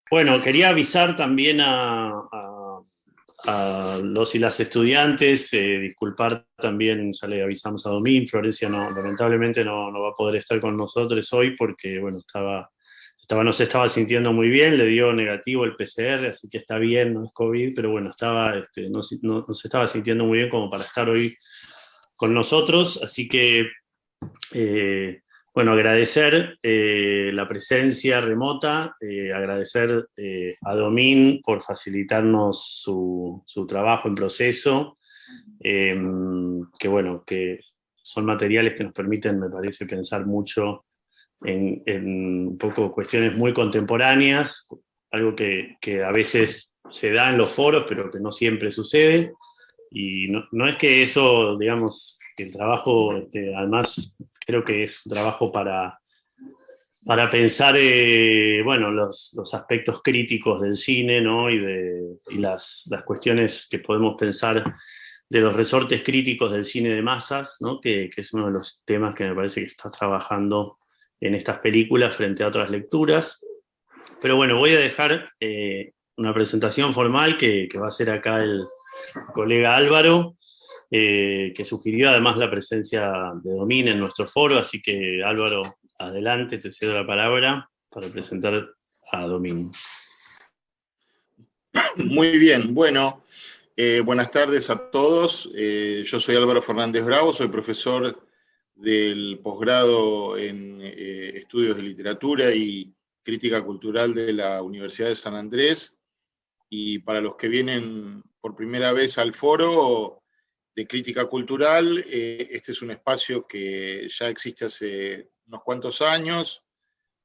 Bueno, quería avisar también a los y las estudiantes, disculpar también, ya le avisamos a Domín, Florencia lamentablemente no va a poder estar con nosotros hoy porque, bueno, no se estaba sintiendo muy bien, le dio negativo el PCR, así que está bien, no es COVID, pero bueno, no se estaba sintiendo muy bien como para estar hoy con nosotros, así que eh, bueno, agradecer la presencia remota, agradecer a Domín por facilitarnos su trabajo en proceso, eh, que bueno, que son materiales que nos permiten, me parece, pensar mucho en un poco cuestiones muy contemporáneas, algo que a veces se da en los foros, pero que no siempre sucede. Y no es que eso, digamos, que el trabajo, además, creo que es un trabajo para pensar, bueno, los aspectos críticos del cine, ¿no? Y las cuestiones que podemos pensar de los resortes críticos del cine de masas, ¿no? Que es uno de los temas que me parece que estás trabajando en estas películas frente a otras lecturas. Pero bueno, voy a dejar una presentación formal que va a hacer acá el colega Álvaro, que sugirió además la presencia de Domín en nuestro foro, así que Álvaro, adelante, te cedo la palabra para presentar a Domín. Muy bien, bueno, buenas tardes a todos. Yo soy Álvaro Fernández Bravo, soy profesor del posgrado en Estudios de Literatura y Crítica Cultural de la Universidad de San Andrés. Y para los que vienen por primera vez al foro de Crítica Cultural, este es un espacio que ya existe hace unos cuantos años.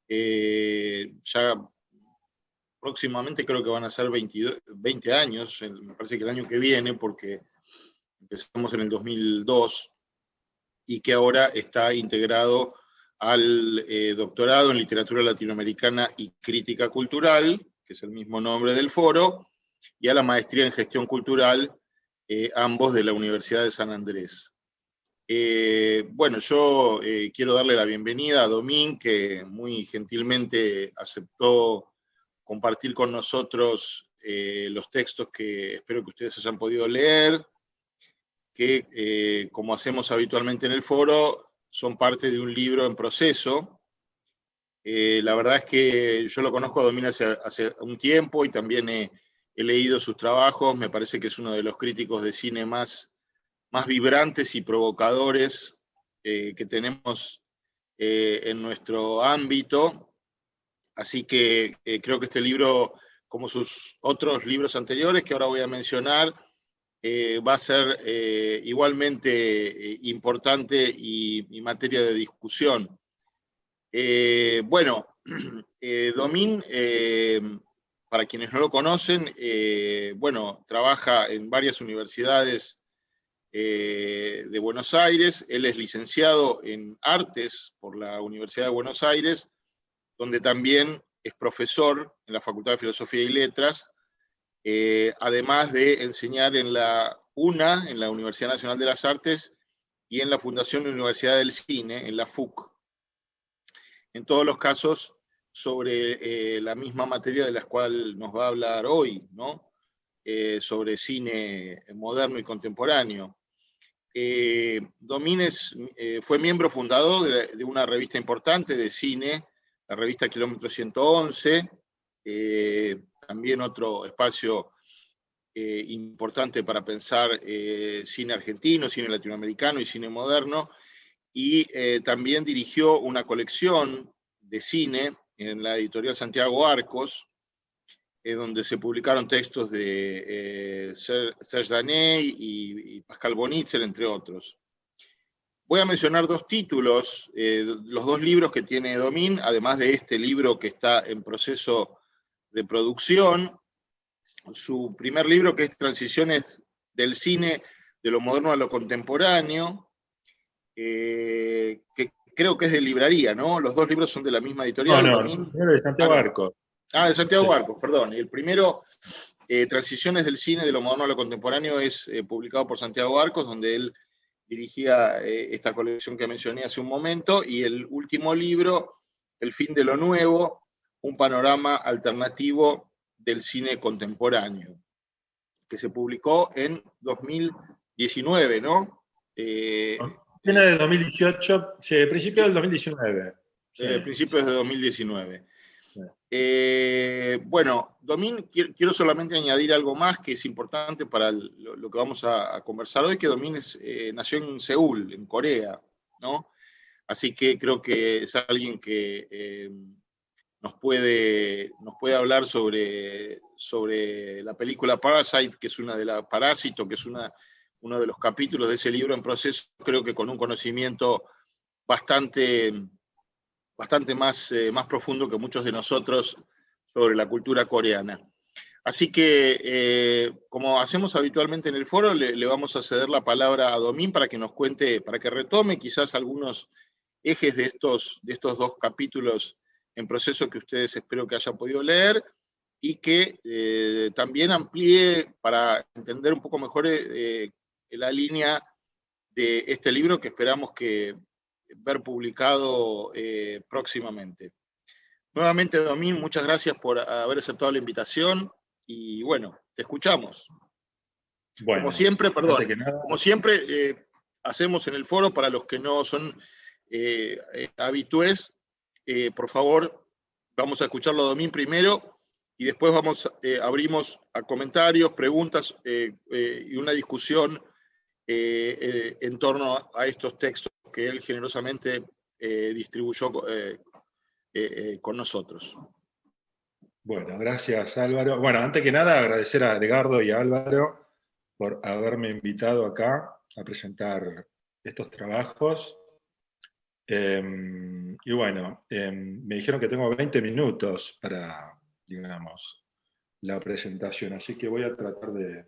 Ya próximamente creo que van a ser 20 años, me parece que el año que viene, porque empezamos en el 2002, y que ahora está integrado al doctorado en literatura latinoamericana y crítica cultural, que es el mismo nombre del foro, y a la maestría en gestión cultural, ambos de la Universidad de San Andrés. Bueno, yo quiero darle la bienvenida a Domín, que muy gentilmente aceptó compartir con nosotros los textos que espero que ustedes hayan podido leer, que como hacemos habitualmente en el foro, son parte de un libro en proceso. La verdad es que yo lo conozco a Domín hace un tiempo y también he leído sus trabajos. Me parece que es uno de los críticos de cine más vibrantes y provocadores que tenemos en nuestro ámbito. Así que creo que este libro, como sus otros libros anteriores que ahora voy a mencionar, va a ser igualmente importante y materia de discusión. Bueno, Domín, para quienes no lo conocen, bueno, trabaja en varias universidades de Buenos Aires. Él es licenciado en Artes por la Universidad de Buenos Aires, donde también es profesor en la Facultad de Filosofía y Letras, además de enseñar en la UNA, en la Universidad Nacional de las Artes, y en la Fundación Universidad del Cine, en la FUC. En todos los casos sobre la misma materia de la cual nos va a hablar hoy, ¿no? Sobre cine moderno y contemporáneo. Domínez fue miembro fundador de una revista importante de cine, la revista Kilómetro 111, también otro espacio importante para pensar cine argentino, cine latinoamericano y cine moderno, y también dirigió una colección de cine en la editorial Santiago Arcos, donde se publicaron textos de Serge Daney y Pascal Bonitzer, entre otros. Voy a mencionar dos títulos, los dos libros que tiene Domín, además de este libro que está en proceso de producción. Su primer libro, que es Transiciones del cine de lo moderno a lo contemporáneo, que creo que es de Libraría, ¿no? Los dos libros son de la misma editorial, No, Domín. primero de Ah, Santiago no. Arcos. Ah, de Santiago Sí. Arcos, perdón. El primero, Transiciones del cine de lo moderno a lo contemporáneo, es publicado por Santiago Arcos, donde él dirigía esta colección que mencioné hace un momento, y el último libro, El fin de lo nuevo, un panorama alternativo del cine contemporáneo, que se publicó en 2019, ¿no? Viene de 2018, sí, principio del 2019. Sí. Principios de 2019. Bueno, Domín, quiero solamente añadir algo más que es importante para lo que vamos a conversar hoy, que Domín nació en Seúl, en Corea, ¿no? Así que creo que es alguien que nos puede hablar sobre la película Parasite, que es una de las Parásito, que es uno de los capítulos de ese libro en proceso, creo que con un conocimiento bastante más profundo que muchos de nosotros sobre la cultura coreana. Así que, como hacemos habitualmente en el foro, le vamos a ceder la palabra a Domín para que nos cuente, para que retome quizás algunos ejes de estos dos capítulos en proceso que ustedes espero que hayan podido leer, y que también amplíe para entender un poco mejor la línea de este libro que esperamos que ver publicado próximamente. Nuevamente, Domín, muchas gracias por haber aceptado la invitación y bueno, te escuchamos. Bueno, como siempre, perdón, nada, como siempre hacemos en el foro, para los que no son habitués, por favor, vamos a escucharlo a Domín primero y después abrimos a comentarios, preguntas y una discusión en torno a estos textos que él generosamente distribuyó con nosotros. Bueno, gracias Álvaro. Bueno, antes que nada agradecer a Edgardo y a Álvaro por haberme invitado acá a presentar estos trabajos. Y bueno, me dijeron que tengo 20 minutos para, digamos, la presentación, así que voy a tratar de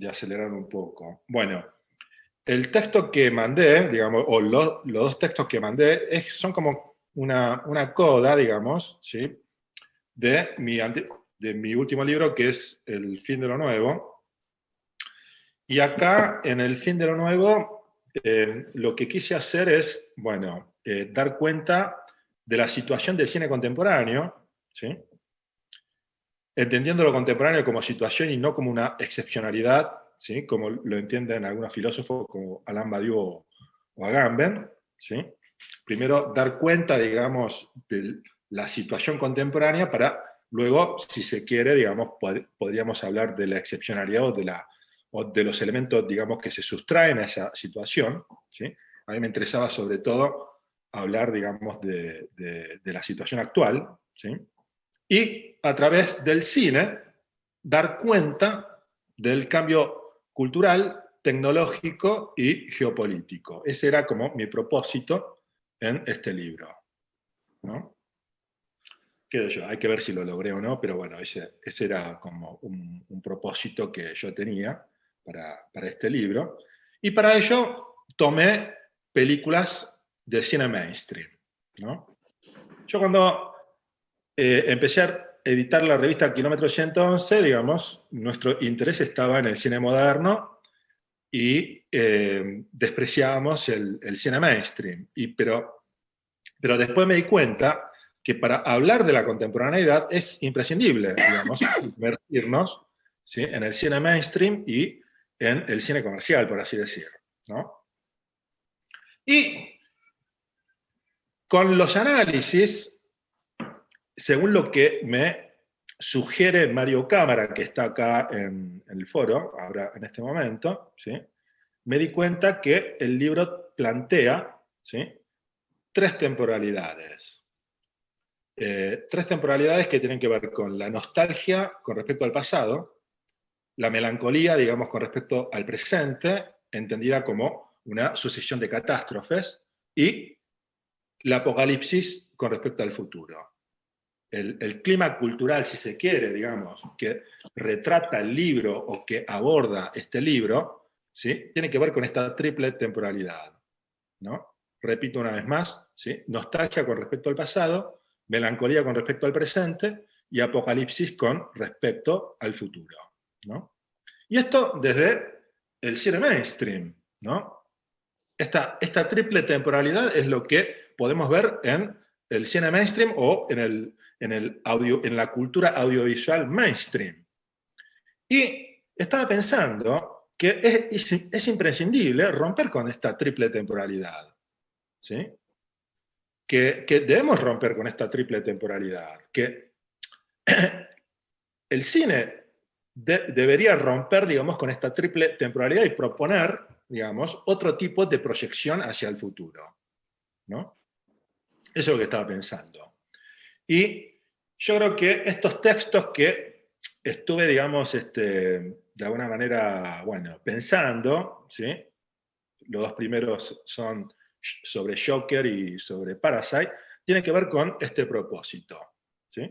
acelerar un poco. Bueno, el texto que mandé, digamos, o los dos textos que mandé, son como una coda, digamos, ¿sí? de mi último libro, que es El fin de lo nuevo. Y acá, en El fin de lo nuevo, lo que quise hacer es, bueno, dar cuenta de la situación del cine contemporáneo, ¿sí? Entendiendo lo contemporáneo como situación y no como una excepcionalidad, ¿sí? Como lo entienden algunos filósofos como Alain Badiou o Agamben, ¿sí? Primero, dar cuenta, digamos, de la situación contemporánea para luego, si se quiere, digamos, podríamos hablar de la excepcionalidad o de los elementos, digamos, que se sustraen a esa situación, ¿sí? A mí me interesaba sobre todo hablar, digamos, de la situación actual, ¿sí? Y a través del cine dar cuenta del cambio cultural, tecnológico y geopolítico. Ese era como mi propósito en este libro, ¿no? Qué sé yo, hay que ver si lo logré o no, pero bueno, ese era como un propósito que yo tenía para este libro. Y para ello tomé películas de cine mainstream, ¿no? Yo cuando empecé a editar la revista Kilómetro 111, digamos, nuestro interés estaba en el cine moderno y despreciábamos el cine mainstream. Pero después me di cuenta que para hablar de la contemporaneidad es imprescindible, digamos, invertirnos, ¿sí? en el cine mainstream y en el cine comercial, por así decirlo, ¿no? Y con los análisis, según lo que me sugiere Mario Cámara, que está acá en el foro, ahora en este momento, ¿sí? me di cuenta que el libro plantea, ¿sí? tres temporalidades. Tres temporalidades que tienen que ver con la nostalgia con respecto al pasado, la melancolía, digamos, con respecto al presente, entendida como una sucesión de catástrofes, y la apocalipsis con respecto al futuro. El clima cultural, si se quiere, digamos, que retrata el libro o que aborda este libro, ¿sí? tiene que ver con esta triple temporalidad, ¿no? Repito una vez más, ¿sí? nostalgia con respecto al pasado, melancolía con respecto al presente y apocalipsis con respecto al futuro, ¿no? Y esto desde el cine mainstream, ¿no? Esta triple temporalidad es lo que podemos ver en el cine mainstream o en en la cultura audiovisual mainstream. Y estaba pensando que es imprescindible romper con esta triple temporalidad, ¿sí? Que debemos romper con esta triple temporalidad, que el cine debería romper, digamos, con esta triple temporalidad y proponer, digamos, otro tipo de proyección hacia el futuro, ¿no? Eso es lo que estaba pensando. Y yo creo que estos textos que estuve, digamos, de alguna manera, bueno, pensando, ¿sí? Los dos primeros son sobre Joker y sobre Parasite, tienen que ver con este propósito, ¿sí?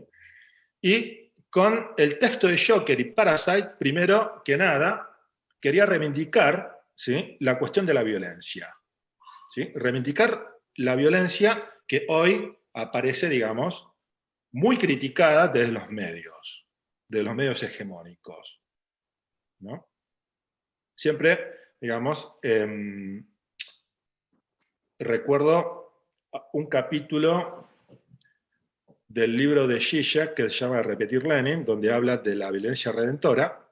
Y con el texto de Joker y Parasite, primero que nada, quería reivindicar, ¿sí?, la cuestión de la violencia, ¿sí? Reivindicar la violencia que hoy aparece, digamos, muy criticada desde los medios hegemónicos, ¿no? Siempre, digamos, recuerdo un capítulo del libro de Zizek que se llama Repetir Lenin, donde habla de la violencia redentora,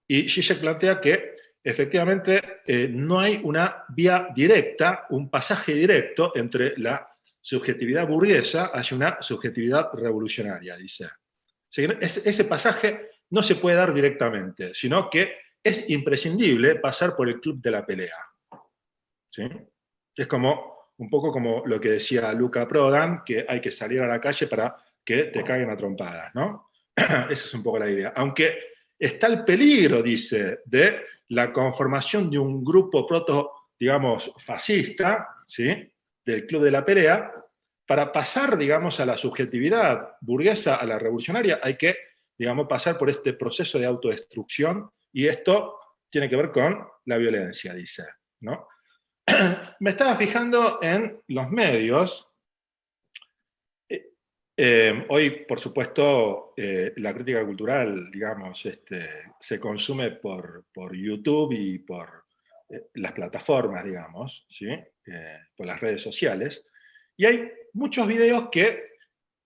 y Zizek plantea que efectivamente no hay una vía directa, un pasaje directo entre la subjetividad burguesa hacia una subjetividad revolucionaria, dice. Ese pasaje no se puede dar directamente, sino que es imprescindible pasar por el club de la pelea, ¿sí? Es como un poco como lo que decía Luca Prodan, que hay que salir a la calle para que te caigan a trompadas, ¿no? Esa es un poco la idea. Aunque está el peligro, dice, de la conformación de un grupo digamos, fascista, ¿sí?, del club de la pelea. Para pasar, digamos, a la subjetividad burguesa, a la revolucionaria, hay que, digamos, pasar por este proceso de autodestrucción, y esto tiene que ver con la violencia, dice, ¿no? Me estaba fijando en los medios. Hoy, por supuesto, la crítica cultural, digamos, se consume por YouTube y por las plataformas, digamos, ¿sí? Por las redes sociales. Y hay muchos videos que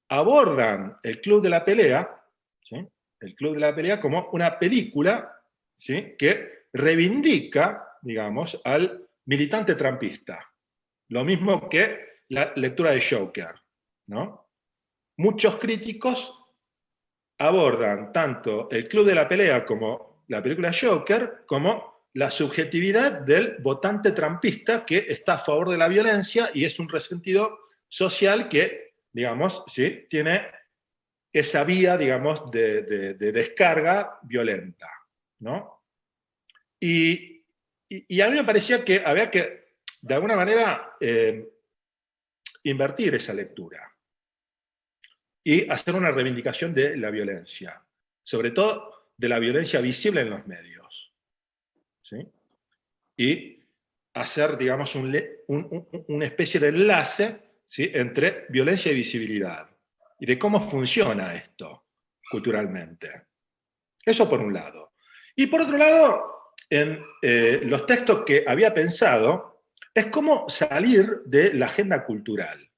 abordan el Club de la Pelea, ¿sí?, el Club de la Pelea como una película, ¿sí?, que reivindica, digamos, al militante trampista. Lo mismo que la lectura de Joker, ¿no? Muchos críticos abordan tanto el Club de la Pelea como la película Joker como la subjetividad del votante trampista que está a favor de la violencia y es un resentido social que, digamos, ¿sí?, tiene esa vía, digamos, de descarga violenta, ¿no? Y a mí me parecía que había que, de alguna manera, invertir esa lectura y hacer una reivindicación de la violencia, sobre todo de la violencia visible en los medios, ¿sí? Y hacer, digamos, una especie de enlace, ¿sí?, entre violencia y visibilidad, y de cómo funciona esto culturalmente. Eso por un lado. Y por otro lado, en los textos que había pensado, es cómo salir de la agenda cultural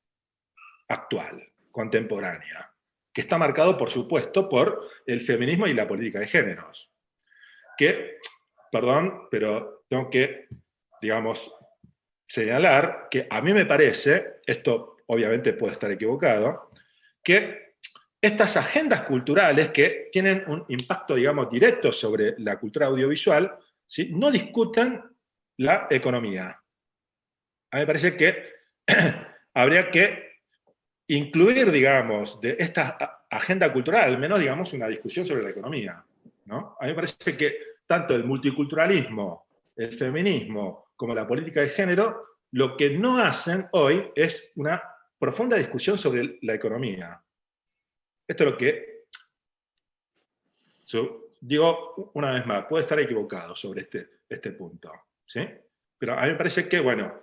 actual, contemporánea, que está marcado, por supuesto, por el feminismo y la política de géneros. Que, perdón, pero tengo que, digamos, señalar que a mí me parece, esto obviamente puede estar equivocado, que estas agendas culturales que tienen un impacto, digamos, directo sobre la cultura audiovisual, ¿sí?, no discutan la economía. A mí me parece que habría que incluir, digamos, de esta agenda cultural, al menos, digamos, una discusión sobre la economía, ¿no? A mí me parece que tanto el multiculturalismo, el feminismo, como la política de género, lo que no hacen hoy es una profunda discusión sobre la economía. Esto es lo que digo una vez más, puede estar equivocado sobre este punto, ¿sí? Pero a mí me parece que, bueno,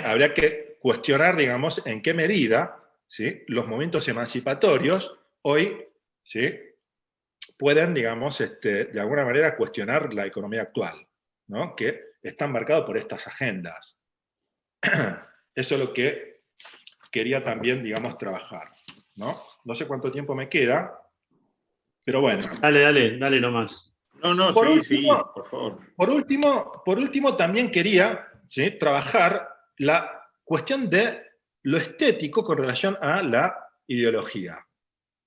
habría que cuestionar, digamos, en qué medida, ¿sí?, los movimientos emancipatorios hoy, ¿sí?, pueden, digamos, de alguna manera cuestionar la economía actual, ¿no?, que están marcados por estas agendas. Eso es lo que quería también, digamos, trabajar. ¿no? No sé cuánto tiempo me queda, pero bueno. Dale nomás. No, Por seguí, último, por favor. por último, también quería, ¿sí?, trabajar la cuestión de lo estético con relación a la ideología,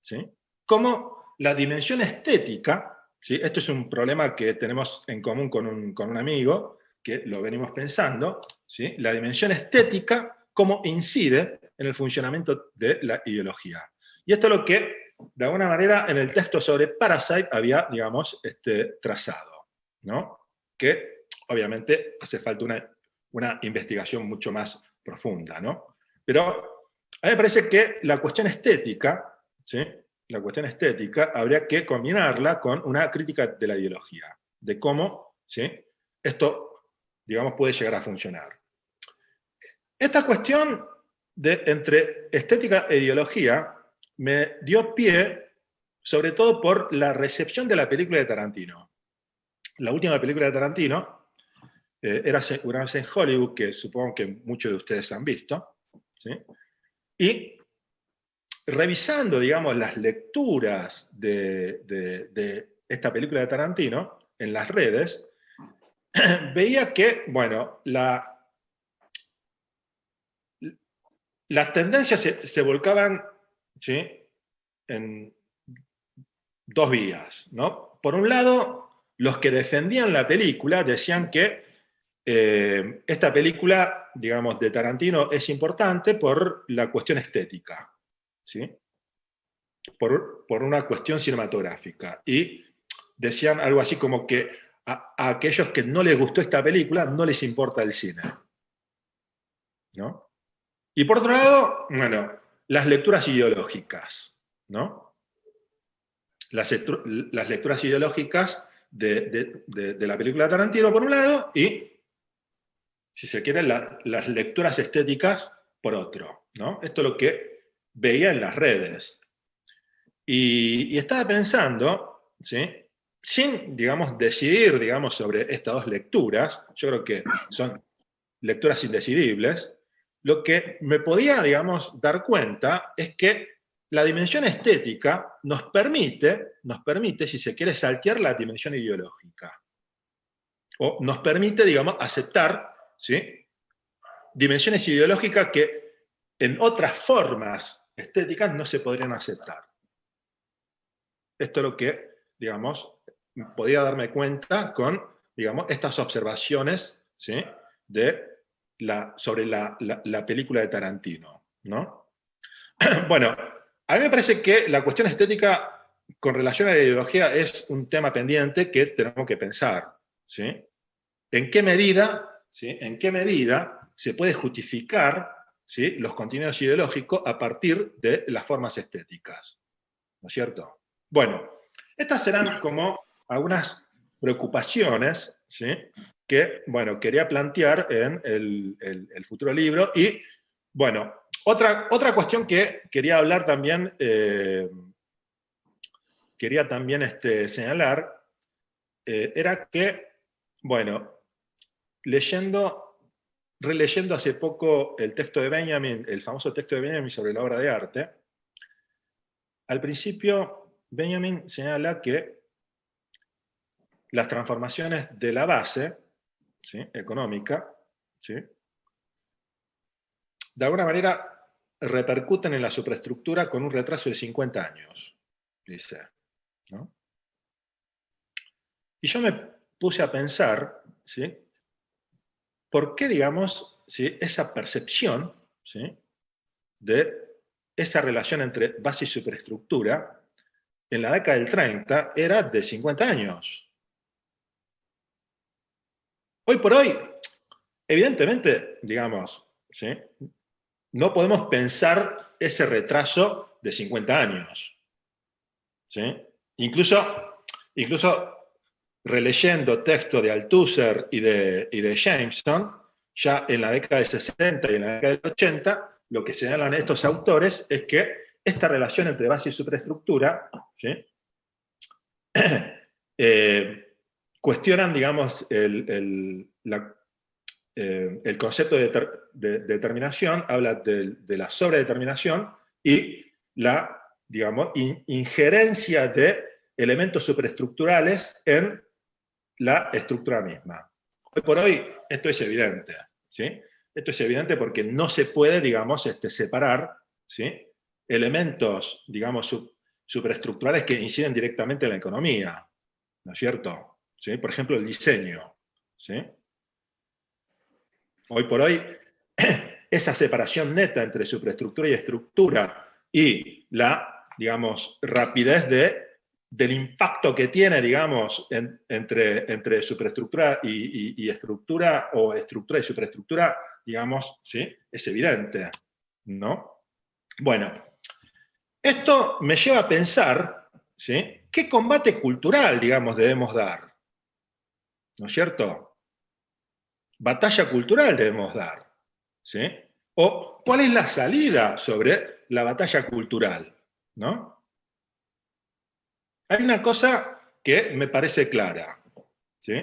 ¿sí? Como la dimensión estética, ¿sí?, esto es un problema que tenemos en común con un amigo, que lo venimos pensando, ¿sí?, la dimensión estética, cómo incide en el funcionamiento de la ideología. Y esto es lo que, de alguna manera, en el texto sobre Parasite había, digamos, trazado, ¿no? Que obviamente hace falta una investigación mucho más profunda, ¿no? Pero a mí me parece que la cuestión estética, ¿sí?, la cuestión estética habría que combinarla con una crítica de la ideología, de cómo, ¿sí?, esto, digamos, puede llegar a funcionar. Esta cuestión entre estética e ideología me dio pie, sobre todo por la recepción de la película de Tarantino. La última película de Tarantino era Una vez en Hollywood, que supongo que muchos de ustedes han visto, ¿sí? Y revisando, digamos, las lecturas de esta película de Tarantino en las redes, veía que, bueno, las tendencias se volcaban, ¿sí?, en dos vías, ¿no? Por un lado, los que defendían la película decían que esta película, digamos, de Tarantino es importante por la cuestión estética, ¿sí?, por una cuestión cinematográfica. Y decían algo así como que a aquellos que no les gustó esta película no les importa el cine, ¿no? Y por otro lado, bueno, las lecturas ideológicas, ¿no? Las lecturas ideológicas de la película de Tarantino por un lado y, si se quiere, las lecturas estéticas por otro, ¿no? Esto es lo que veía en las redes. Y estaba pensando, ¿sí?, sin, digamos, decidir, digamos, sobre estas dos lecturas, yo creo que son lecturas indecidibles, lo que me podía, digamos, dar cuenta es que la dimensión estética nos permite, si se quiere, saltear la dimensión ideológica. O nos permite, digamos, aceptar, ¿sí?, dimensiones ideológicas que en otras formas estéticas no se podrían aceptar. Esto es lo que, digamos, podía darme cuenta con, digamos, estas observaciones, ¿sí?, sobre la película de Tarantino, ¿no? Bueno, a mí me parece que la cuestión estética con relación a la ideología es un tema pendiente que tenemos que pensar, ¿sí? ¿En qué medida, ¿sí?, en qué medida se puede justificar, ¿sí?, los contenidos ideológicos a partir de las formas estéticas? ¿No es cierto? Bueno, estas serán como algunas preocupaciones, ¿sí?, que, bueno, quería plantear en el futuro libro. Y, bueno, otra cuestión que quería hablar también, señalar, era que, bueno, releyendo hace poco el texto de Benjamin, el famoso texto de Benjamin sobre la obra de arte, al principio Benjamin señala que las transformaciones de la base, ¿sí?, económica, ¿sí?, de alguna manera repercuten en la superestructura con un retraso de 50 años, dice, ¿no? Y yo me puse a pensar, ¿sí?, ¿por qué, digamos, ¿sí?, esa percepción, ¿sí?, de esa relación entre base y superestructura en la década del 30 era de 50 años? Hoy por hoy, evidentemente, digamos, ¿sí?, no podemos pensar ese retraso de 50 años, ¿sí? Incluso releyendo textos de Althusser y de Jameson, ya en la década de 60 y en la década del 80, lo que señalan estos autores es que esta relación entre base y superestructura, ¿sí?, cuestionan, digamos, el concepto de determinación, habla de la sobredeterminación y la, digamos, injerencia de elementos superestructurales en la estructura misma. Hoy por hoy esto es evidente, ¿sí? Esto es evidente porque no se puede, digamos, separar, ¿sí?, elementos, digamos, superestructurales que inciden directamente en la economía, ¿no es cierto? ¿Sí? Por ejemplo, el diseño, ¿sí? Hoy por hoy, esa separación neta entre superestructura y estructura y la, digamos, rapidez del impacto que tiene, digamos, entre superestructura y estructura, o estructura y superestructura, digamos, ¿sí?, es evidente, ¿no? Bueno, esto me lleva a pensar, ¿sí?, qué combate cultural, digamos, debemos dar, ¿no es cierto? Batalla cultural debemos dar, ¿sí? O cuál es la salida sobre la batalla cultural, ¿no? Hay una cosa que me parece clara, ¿sí?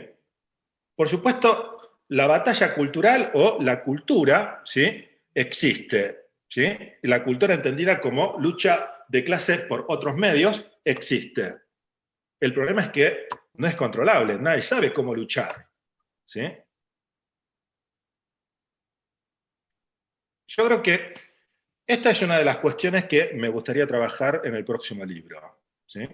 Por supuesto, la batalla cultural o la cultura, ¿sí?, existe, ¿sí? Y la cultura entendida como lucha de clase por otros medios existe. El problema es que no es controlable, nadie sabe cómo luchar, ¿sí? Yo creo que esta es una de las cuestiones que me gustaría trabajar en el próximo libro, ¿sí?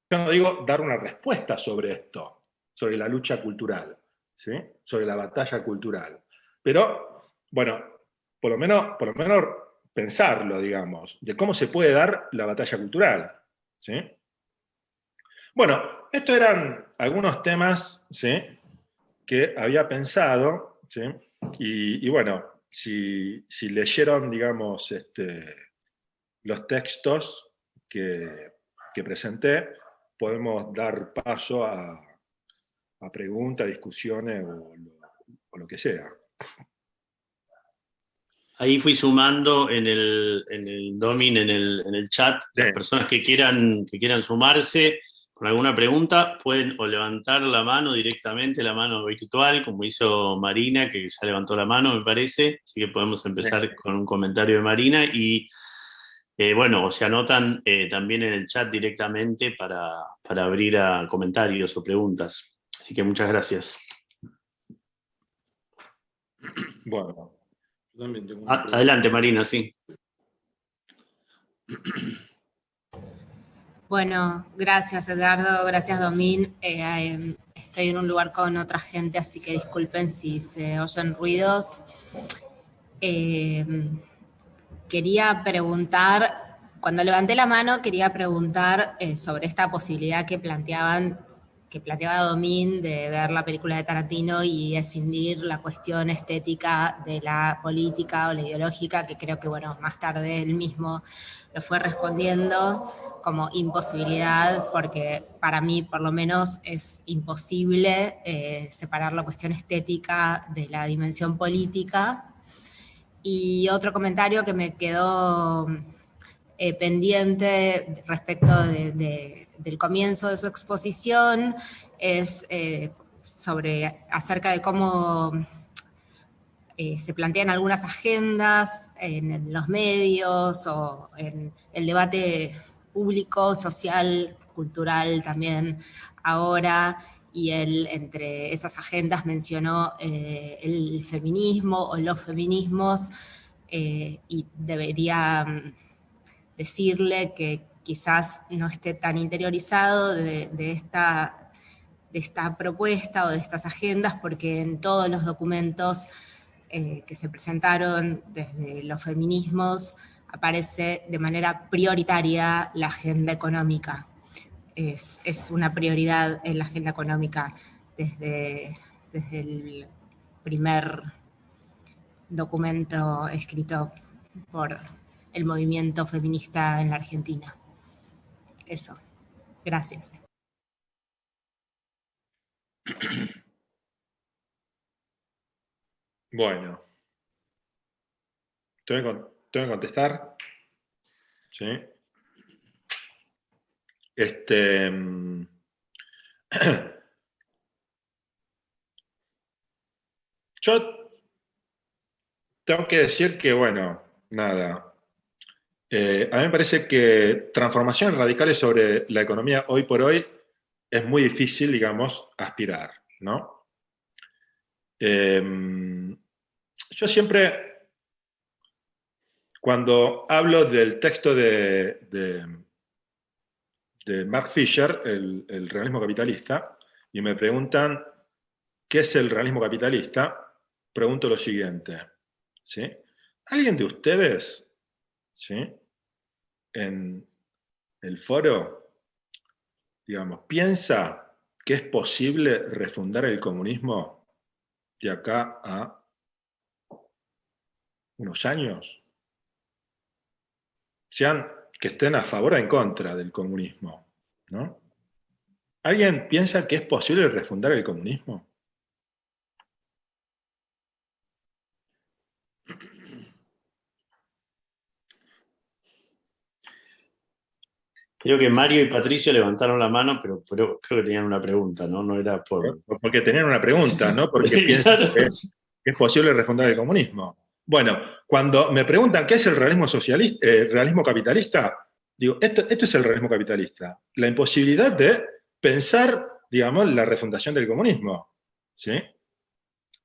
Yo no digo dar una respuesta sobre esto, sobre la lucha cultural, ¿sí?, sobre la batalla cultural. Pero, bueno, por lo menos pensarlo, digamos, de cómo se puede dar la batalla cultural, ¿sí? Bueno, estos eran algunos temas, ¿sí?, que había pensado, ¿sí? Y bueno, si leyeron, digamos, los textos que presenté, podemos dar paso a preguntas, discusiones o lo que sea. Ahí fui sumando en el Domin, en el chat, Sí. las personas que quieran sumarse con alguna pregunta, pueden o levantar la mano directamente, la mano virtual, como hizo Marina, que ya levantó la mano, me parece. Así que podemos empezar con un comentario de Marina y, bueno, o se anotan también en el chat directamente para abrir a comentarios o preguntas. Así que muchas gracias. Bueno, yo también tengo una pregunta. Adelante, Marina, sí. Bueno, gracias Edgardo, gracias Domín. Estoy en un lugar con otra gente, así que disculpen si se oyen ruidos. Quería preguntar, cuando levanté la mano, quería preguntar sobre esta posibilidad que planteaba Domín de ver la película de Tarantino y escindir la cuestión estética de la política o la ideológica, que creo que, bueno, más tarde él mismo lo fue respondiendo como imposibilidad, porque para mí, por lo menos, es imposible separar la cuestión estética de la dimensión política. Y otro comentario que me quedó pendiente respecto del comienzo de su exposición es acerca de cómo se plantean algunas agendas en los medios o en el debate público, social, cultural también ahora, y él entre esas agendas mencionó el feminismo o los feminismos, y debería decirle que quizás no esté tan interiorizado de esta propuesta o de estas agendas, porque en todos los documentos que se presentaron desde los feminismos aparece de manera prioritaria la agenda económica. Es una prioridad en la agenda económica desde el primer documento escrito por el movimiento feminista en la Argentina. Eso. Gracias. Bueno, tengo que contestar. ¿Sí? Yo tengo que decir que, bueno, nada, A mí me parece que transformaciones radicales sobre la economía hoy por hoy es muy difícil, digamos, aspirar, ¿no? Yo siempre, cuando hablo del texto de Mark Fisher, el realismo capitalista, y me preguntan qué es el realismo capitalista, pregunto lo siguiente, ¿sí? ¿Alguien de ustedes, ¿sí?, en el foro, digamos, piensa que es posible refundar el comunismo de acá a unos años? Sean que estén a favor o en contra del comunismo, ¿no? ¿Alguien piensa que es posible refundar el comunismo? Creo que Mario y Patricio levantaron la mano, pero creo que tenían una pregunta, ¿no? No era por... Porque tenían una pregunta, ¿no? Porque piensan Claro. que es posible refundar el comunismo. Bueno, cuando me preguntan qué es el realismo socialista, realismo capitalista, digo, esto es el realismo capitalista. La imposibilidad de pensar, digamos, la refundación del comunismo, ¿sí?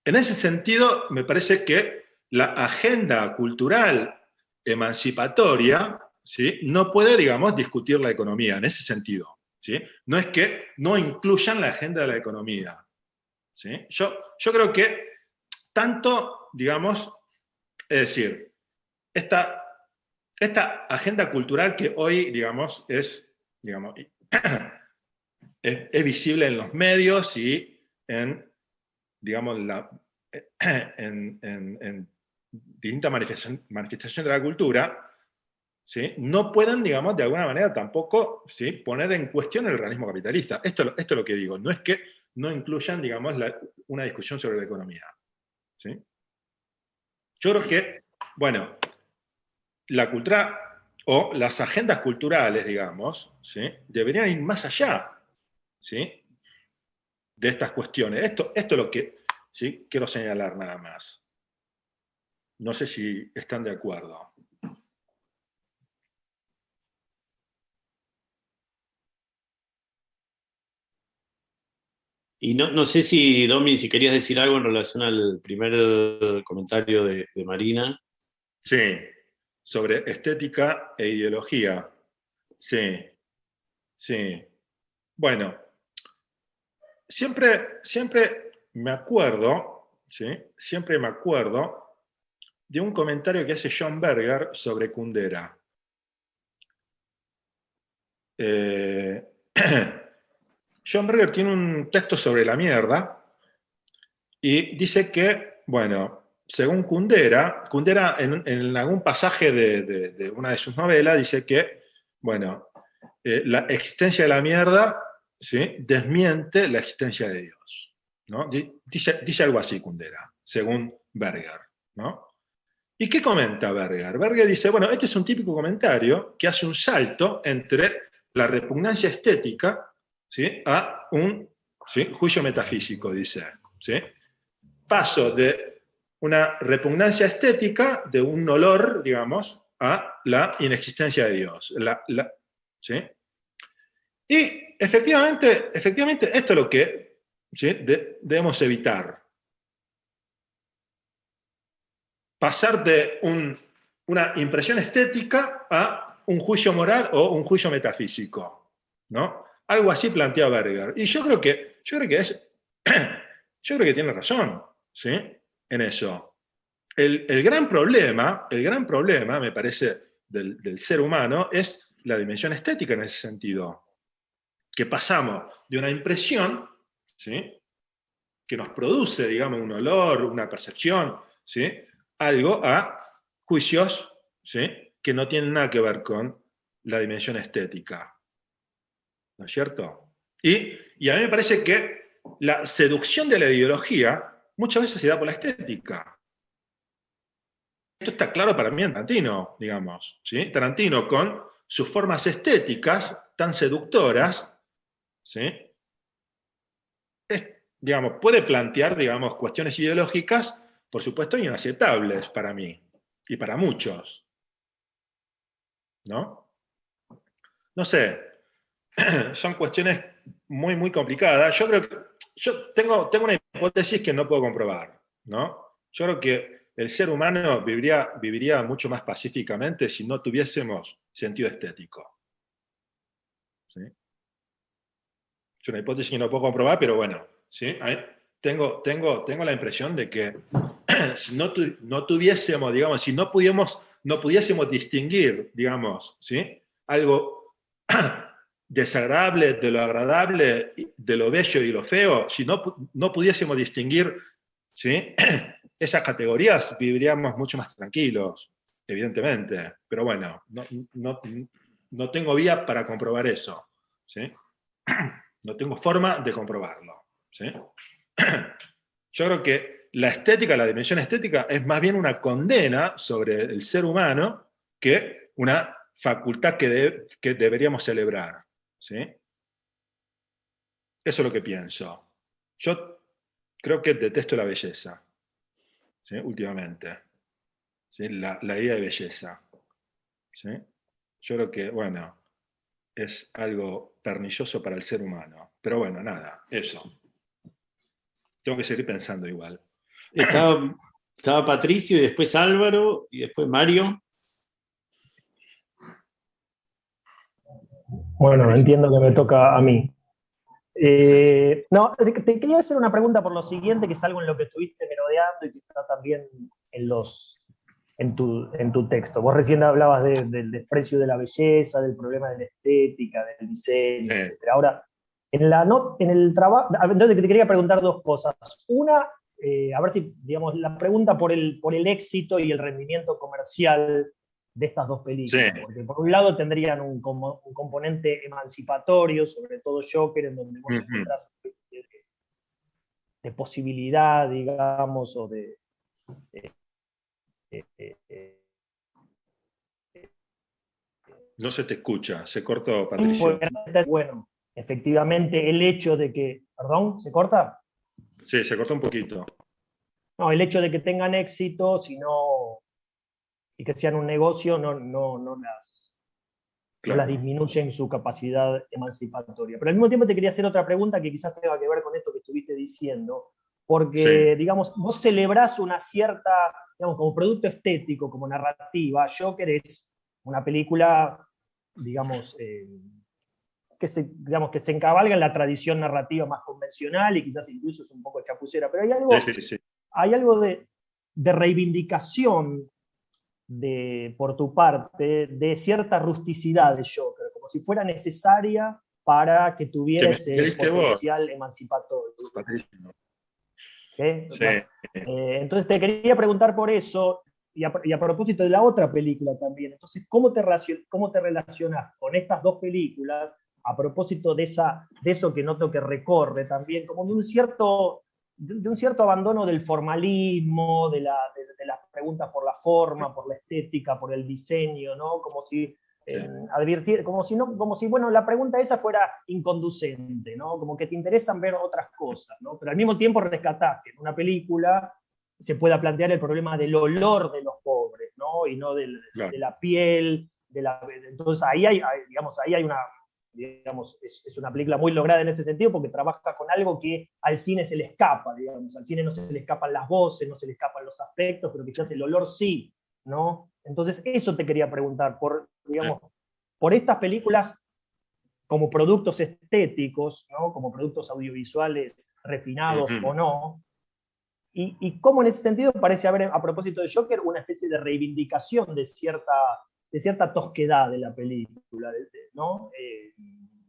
En ese sentido, me parece que la agenda cultural emancipatoria, ¿sí?, no puede, digamos, discutir la economía, en ese sentido, ¿sí? No es que no incluyan la agenda de la economía, ¿sí? Yo creo que tanto, digamos, es decir, esta agenda cultural que hoy, digamos, digamos, es visible en los medios y en, digamos, en distintas manifestaciones de la cultura, ¿sí?, no pueden, digamos, de alguna manera tampoco, ¿sí?, poner en cuestión el realismo capitalista. Esto es lo que digo, no es que no incluyan, digamos, una discusión sobre la economía, ¿sí? Yo creo que, bueno, la cultura o las agendas culturales, digamos, ¿sí?, deberían ir más allá, ¿sí?, de estas cuestiones. Esto es lo que, ¿sí?, quiero señalar nada más. No sé si están de acuerdo. Y no sé si, Domi, si querías decir algo en relación al primer comentario de Marina. Sí, sobre estética e ideología. Sí, sí. Bueno, siempre me acuerdo, ¿sí?, siempre me acuerdo de un comentario que hace John Berger sobre Kundera. John Berger tiene un texto sobre la mierda y dice que, bueno, según Kundera en algún pasaje de una de sus novelas dice que, bueno, la existencia de la mierda, ¿sí?, desmiente la existencia de Dios, ¿no? Dice algo así Kundera, según Berger, ¿no? ¿Y qué comenta Berger? Berger dice, bueno, este es un típico comentario que hace un salto entre la repugnancia estética, ¿sí?, a un, ¿sí?, juicio metafísico, dice, ¿sí? Paso de una repugnancia estética, de un olor, digamos, a la inexistencia de Dios. ¿Sí? Y efectivamente, esto es lo que, ¿sí?, debemos evitar. Pasar de una impresión estética a un juicio moral o un juicio metafísico, ¿no? Algo así plantea Berger. Y yo creo que tiene razón, ¿sí?, en eso. El gran problema, me parece, del ser humano es la dimensión estética en ese sentido. Que pasamos de una impresión, ¿sí?, que nos produce, digamos, un olor, una percepción, ¿sí?, algo, a juicios, ¿sí?, que no tienen nada que ver con la dimensión estética. ¿No es cierto? Y a mí me parece que la seducción de la ideología muchas veces se da por la estética. Esto está claro para mí en Tarantino, digamos, ¿sí? Tarantino, con sus formas estéticas tan seductoras, ¿sí?, digamos, puede plantear, digamos, cuestiones ideológicas, por supuesto, inaceptables para mí y para muchos. ¿no? No sé, son cuestiones muy, muy complicadas. Yo creo que yo tengo una hipótesis que no puedo comprobar, ¿no? Yo creo que el ser humano viviría mucho más pacíficamente si no tuviésemos sentido estético. ¿Sí? Es una hipótesis que no puedo comprobar, pero bueno, ¿sí? Tengo la impresión de que si no tuviésemos, digamos, si no pudiésemos distinguir, digamos, ¿sí? Algo desagradable de lo agradable, de lo bello y lo feo, si no pudiésemos distinguir, ¿sí? Esas categorías, viviríamos mucho más tranquilos, evidentemente. Pero bueno, no tengo vía para comprobar eso, ¿sí? No tengo forma de comprobarlo, ¿sí? Yo creo que la estética, la dimensión estética, es más bien una condena sobre el ser humano que una facultad que deberíamos celebrar, ¿sí? Eso es lo que pienso. Yo creo que detesto la belleza, ¿sí? Últimamente, ¿sí? La idea de belleza, ¿sí? Yo creo que, bueno, es algo pernicioso para el ser humano. Pero bueno, nada, eso. Tengo que seguir pensando igual. Estaba Patricio y después Álvaro y después Mario. Bueno, entiendo que me toca a mí. No, te quería hacer una pregunta por lo siguiente, que es algo en lo que estuviste merodeando y que está también en tu texto. Vos recién hablabas del desprecio de la belleza, del problema de la estética, del diseño, etc. Ahora, en el trabajo, entonces te quería preguntar dos cosas. Una, a ver si, digamos, la pregunta por el éxito y el rendimiento comercial de estas dos películas, Sí. porque por un lado tendrían un componente emancipatorio, sobre todo Joker, en donde vos encontrás de posibilidad, digamos, o de no se te escucha, se cortó, Patricio. bueno, efectivamente el hecho de que, perdón, ¿se corta? Sí, se cortó un poquito. No, el hecho de que tengan éxito, y que sean un negocio, no las disminuye en su capacidad emancipatoria. Pero al mismo tiempo te quería hacer otra pregunta que quizás tenga que ver con esto que estuviste diciendo, porque, Sí. digamos, vos celebrás una cierta, digamos, como producto estético, como narrativa. Joker es una película, digamos, que se encabalga en la tradición narrativa más convencional y quizás incluso es un poco chapucera, pero hay algo de reivindicación por tu parte de cierta rusticidad de Joker, como si fuera necesaria para que tuviera ese potencial emancipatorio. ¿Okay? Sí. Bueno, entonces te quería preguntar por eso, y a propósito de la otra película también. Entonces, ¿cómo te relacionas con estas dos películas a propósito de eso que noto que recorre también, como de un cierto abandono del formalismo, de las preguntas por la forma, por la estética, por el diseño, ¿no? Como si advirtiera, como si, bueno, la pregunta esa fuera inconducente, ¿no? Como que te interesan ver otras cosas, ¿no? Pero al mismo tiempo rescatás que en una película se pueda plantear el problema del olor de los pobres, ¿no? Y no de la piel, entonces ahí hay una, digamos, es una película muy lograda en ese sentido porque trabaja con algo que al cine se le escapa, digamos. Al cine no se le escapan las voces, no se le escapan los aspectos, pero quizás el olor sí, ¿no? Entonces eso te quería preguntar, por estas películas como productos estéticos, ¿no? Como productos audiovisuales refinados o no, y cómo en ese sentido parece haber, a propósito de Joker, una especie de reivindicación de cierta tosquedad de la película, ¿no?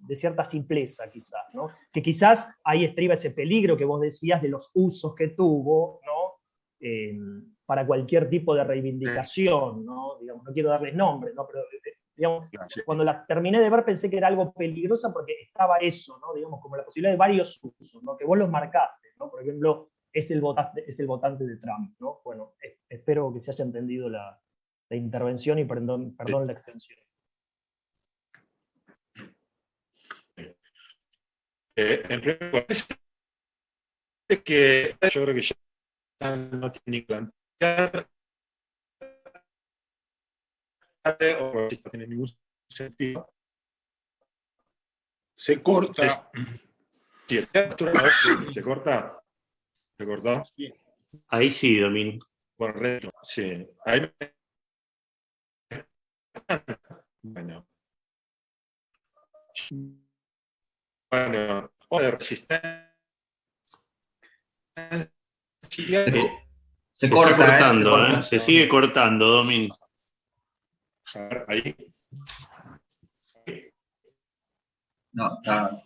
De cierta simpleza quizás, ¿no? Que quizás ahí estriba ese peligro que vos decías de los usos que tuvo, ¿no? Para cualquier tipo de reivindicación, ¿no? Digamos, no quiero darles nombres, ¿no? Pero digamos, cuando la terminé de ver pensé que era algo peligrosa porque estaba eso, ¿no? Digamos, como la posibilidad de varios usos, ¿no? Que vos los marcaste, ¿no? Por ejemplo, es el votante de Trump, ¿no? Bueno, espero que se haya entendido la intervención y perdón la extensión. En primer lugar, es que yo creo que ya no tiene ni que plantear o si no tiene ningún sentido. Se corta. Sí, se corta. ¿Se cortó? Sí. Ahí sí, Domín. Bueno, sí. Ahí bueno. Bueno, o de resistencia. Se Se corta, está cortando, se corta. Se sigue cortando, Domín. A ver, ahí. No, está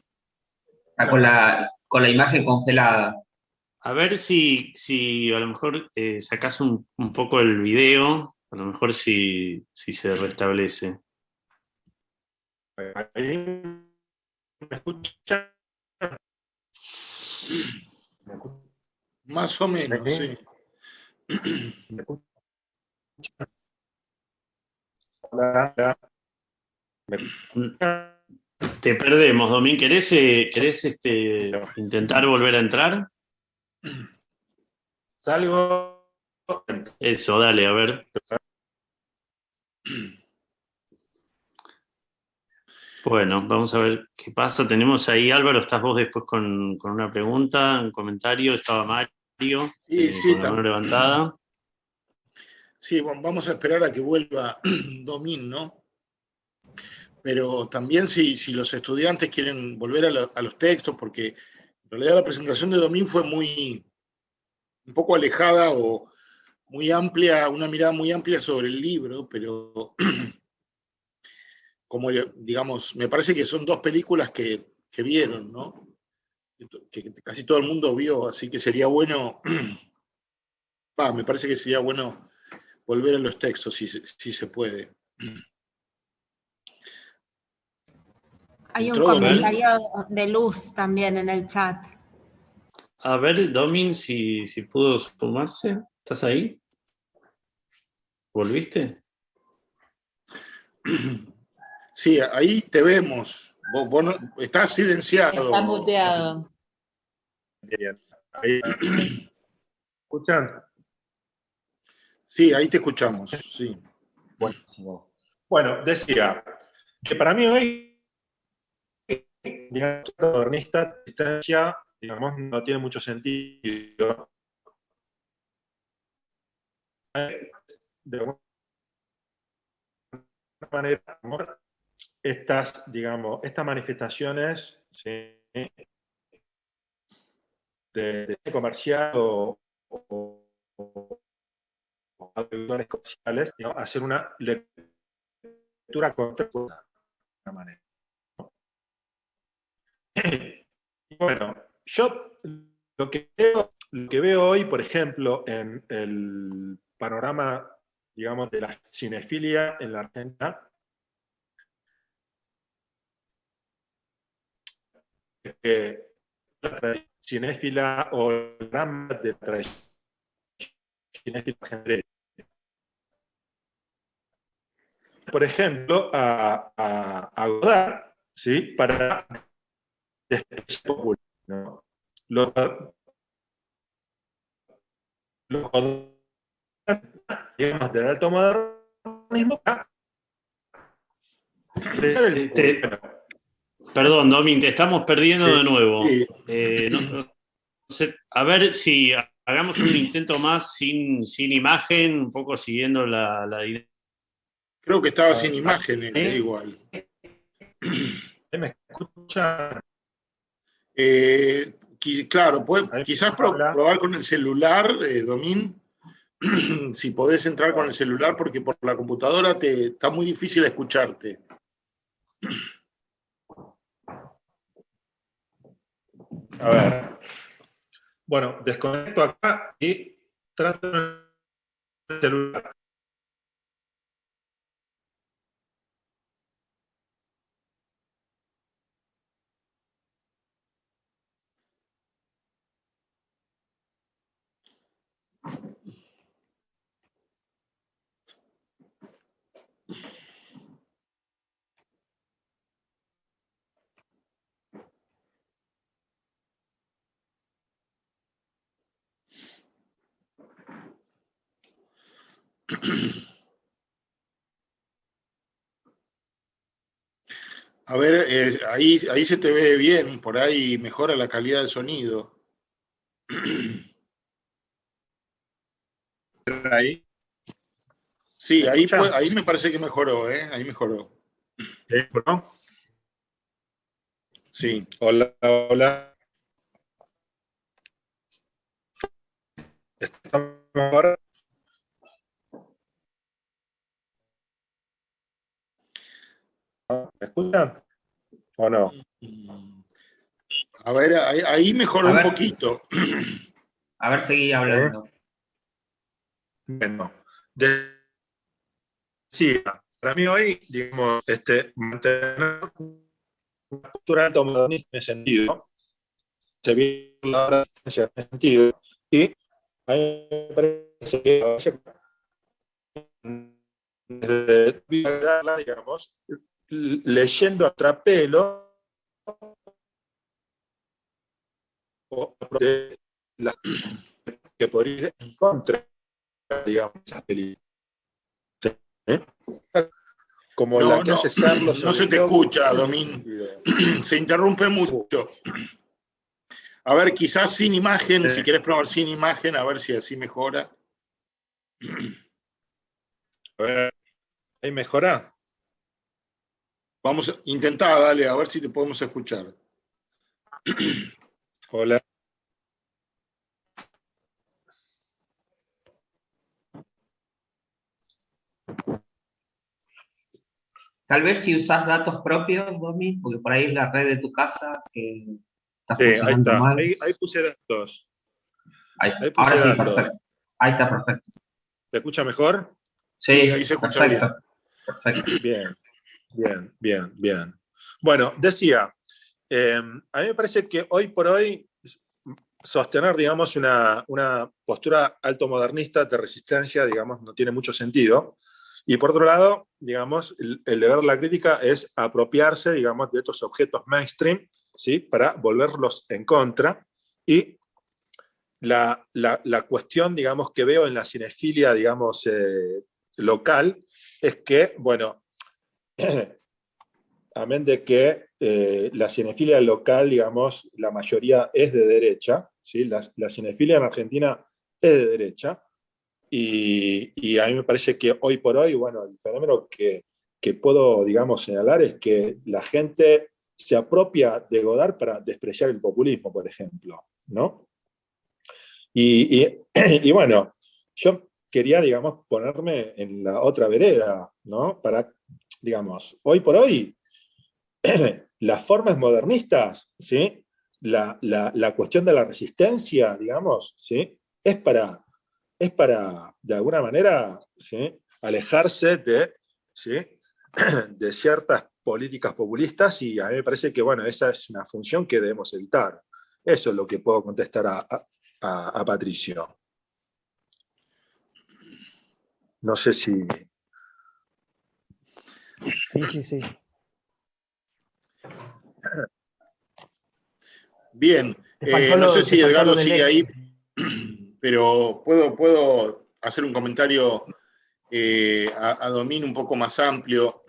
con la imagen congelada. A ver si a lo mejor sacás un poco el video, a lo mejor si se restablece. Ahí. ¿Me escuchan? Más o menos, sí. ¿Me escuchan? Hola. Te perdemos, Domín. ¿Querés intentar volver a entrar? Salgo. Eso, dale, a ver. Bueno, vamos a ver qué pasa. Tenemos ahí, Álvaro, estás vos después con una pregunta, un comentario. Estaba Mario Sí, con la mano levantada. Sí, bueno, vamos a esperar a que vuelva Domín, ¿no? Pero también si los estudiantes quieren volver a los textos, porque en realidad la presentación de Domín fue un poco alejada o muy amplia, una mirada muy amplia sobre el libro, pero como digamos, me parece que son dos películas que vieron, ¿no? Que casi todo el mundo vio, así que sería bueno, me parece que sería bueno volver a los textos si se puede. Hay un ¿Entró Domín? comentario de Luz también en el chat. A ver, Domín, si pudo sumarse. ¿Estás ahí? ¿Volviste? Sí, ahí te vemos. Vos estás silenciado. Está muteado. Bien. Ahí. ¿Escuchan? Sí, ahí te escuchamos. Sí. Buenísimo. Bueno, decía que para mí hoy, digamos, la modernista distancia, digamos, no tiene mucho sentido. De alguna manera, estas, digamos, estas manifestaciones, ¿sí?, de comercial o audiovisuales comerciales, ¿no?, hacer una lectura contra de alguna manera. Y bueno, yo lo que veo hoy, por ejemplo, en el panorama, digamos, de la cinefilia en la Argentina, es que la tradición cinéfila o el drama de la tradición cinéfila genera, por ejemplo, a Godard, ¿sí?, para desprecio popular, ¿no? Los Godard, digamos, del alto modernismo, Perdón, Domín, te estamos perdiendo de nuevo. Sí. No sé, a ver si hagamos un intento más sin imagen, un poco siguiendo la dinámica. Creo que estaba sin imágenes, igual. ¿Me escuchan? Claro, quizás probar con el celular, Domín, si podés entrar con el celular, porque por la computadora está muy difícil escucharte. A ver. Bueno, desconecto acá y trato el celular. A ver, ahí se te ve bien, por ahí mejora la calidad del sonido. Ahí. Sí, ¿Me ahí, escuchan? ahí me parece que mejoró, ¿eh? Ahí mejoró. ¿No? Sí. Hola, hola. ¿Estamos ahora? ¿Me escuchan? ¿O no? A ver, ahí mejoró A un ver. poquito. A ver, seguí hablando. Bueno, decía, para mí hoy, digamos, mantener una cultura altomodernista en ese sentido, se viene la en ese sentido, y a mí me parece que digamos, leyendo a trapelo o de las que podría ir en contra, digamos, esas películas. ¿Eh? Como la que hace Sarlo No se sobre te escucha, Domín. Se interrumpe mucho. A ver, quizás sin imagen, si querés probar sin imagen, a ver si así mejora. A ver, ¿ahí mejora? Vamos a intentar, dale, a ver si te podemos escuchar. Hola. Tal vez si usás datos propios, Domi, porque por ahí es la red de tu casa que está Sí, ahí funcionando está. mal. Ahí puse datos. Ahí Ahí puse ahora sí, datos. perfecto. Ahí está perfecto. ¿Te escucha mejor? Sí, ahí se escucha perfecto. bien. Perfecto. Bien. Bueno, decía, a mí me parece que hoy por hoy sostener, digamos, una postura altomodernista de resistencia, digamos, no tiene mucho sentido. Y por otro lado, digamos, el deber de la crítica es apropiarse, digamos, de estos objetos mainstream, ¿sí? Para volverlos en contra. Y la cuestión, digamos, que veo en la cinefilia, digamos, local, es que, bueno, amén de que la cinefilia local, digamos, la mayoría es de derecha, ¿sí? La cinefilia en Argentina es de derecha, y a mí me parece que hoy por hoy, bueno, el fenómeno que puedo, digamos, señalar es que la gente se apropia de Godard para despreciar el populismo, por ejemplo, ¿no? Y bueno, yo quería, digamos, ponerme en la otra vereda, ¿no? Para, digamos, hoy por hoy, las formas modernistas, ¿sí? La cuestión de la resistencia, digamos, ¿sí? Es para de alguna manera, ¿sí? Alejarse ¿sí? De ciertas políticas populistas, y a mí me parece que, bueno, esa es una función que debemos evitar. Eso es lo que puedo contestar a Patricio. No sé si... Sí. Bien, no sé si Edgardo sigue ahí, pero puedo hacer un comentario a Domín un poco más amplio.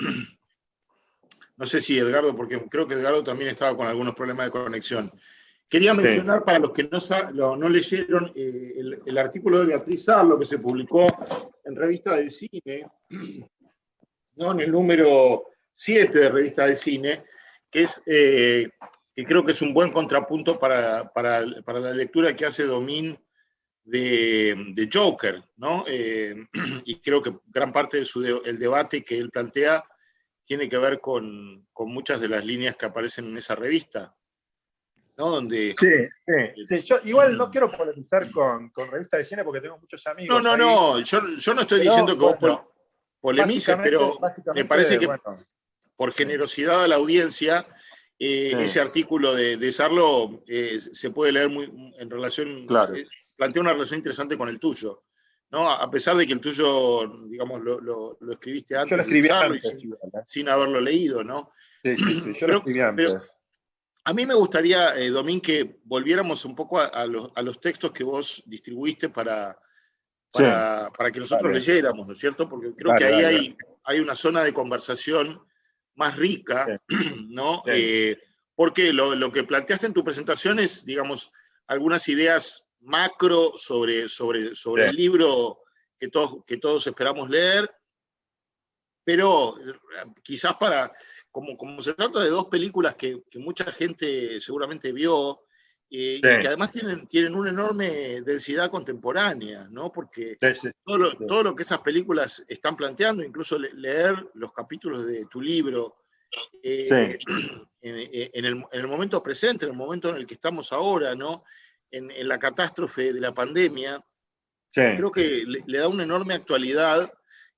No sé si Edgardo, porque creo que Edgardo también estaba con algunos problemas de conexión. Quería mencionar, para los que no leyeron, el artículo de Beatriz Sarlo que se publicó en Revista del Cine, ¿no? En el número 7 de Revista del Cine, que creo que es un buen contrapunto para la lectura que hace Domín de Joker, ¿no? Y creo que gran parte del debate que él plantea tiene que ver con muchas de las líneas que aparecen en esa revista, ¿no? Donde... Sí. Yo igual no quiero polemizar con Revista de Cine porque tengo muchos amigos ahí. No, yo no estoy diciendo que vos polemices, pero me parece que bueno, por generosidad a la audiencia, ese artículo de Sarlo se puede leer muy en relación, claro. Plantea una relación interesante con el tuyo, ¿no? A pesar de que el tuyo, digamos, lo escribiste antes. Yo lo escribí de Sarlo antes, sin haberlo leído, ¿no? Sí, yo lo escribí antes. A mí me gustaría, Domín, que volviéramos un poco a los textos que vos distribuiste para que nosotros leyéramos, ¿no es cierto? Porque creo que ahí hay una zona de conversación más rica, ¿no? Sí. Porque lo que planteaste en tu presentación es, digamos, algunas ideas macro sobre el libro que todos esperamos leer, pero quizás como se trata de dos películas que mucha gente seguramente vio, y que además tienen una enorme densidad contemporánea, ¿no? Porque todo lo que esas películas están planteando, incluso leer los capítulos de tu libro, en el momento presente, en el momento en el que estamos ahora, ¿no? En la catástrofe de la pandemia, creo que le da una enorme actualidad,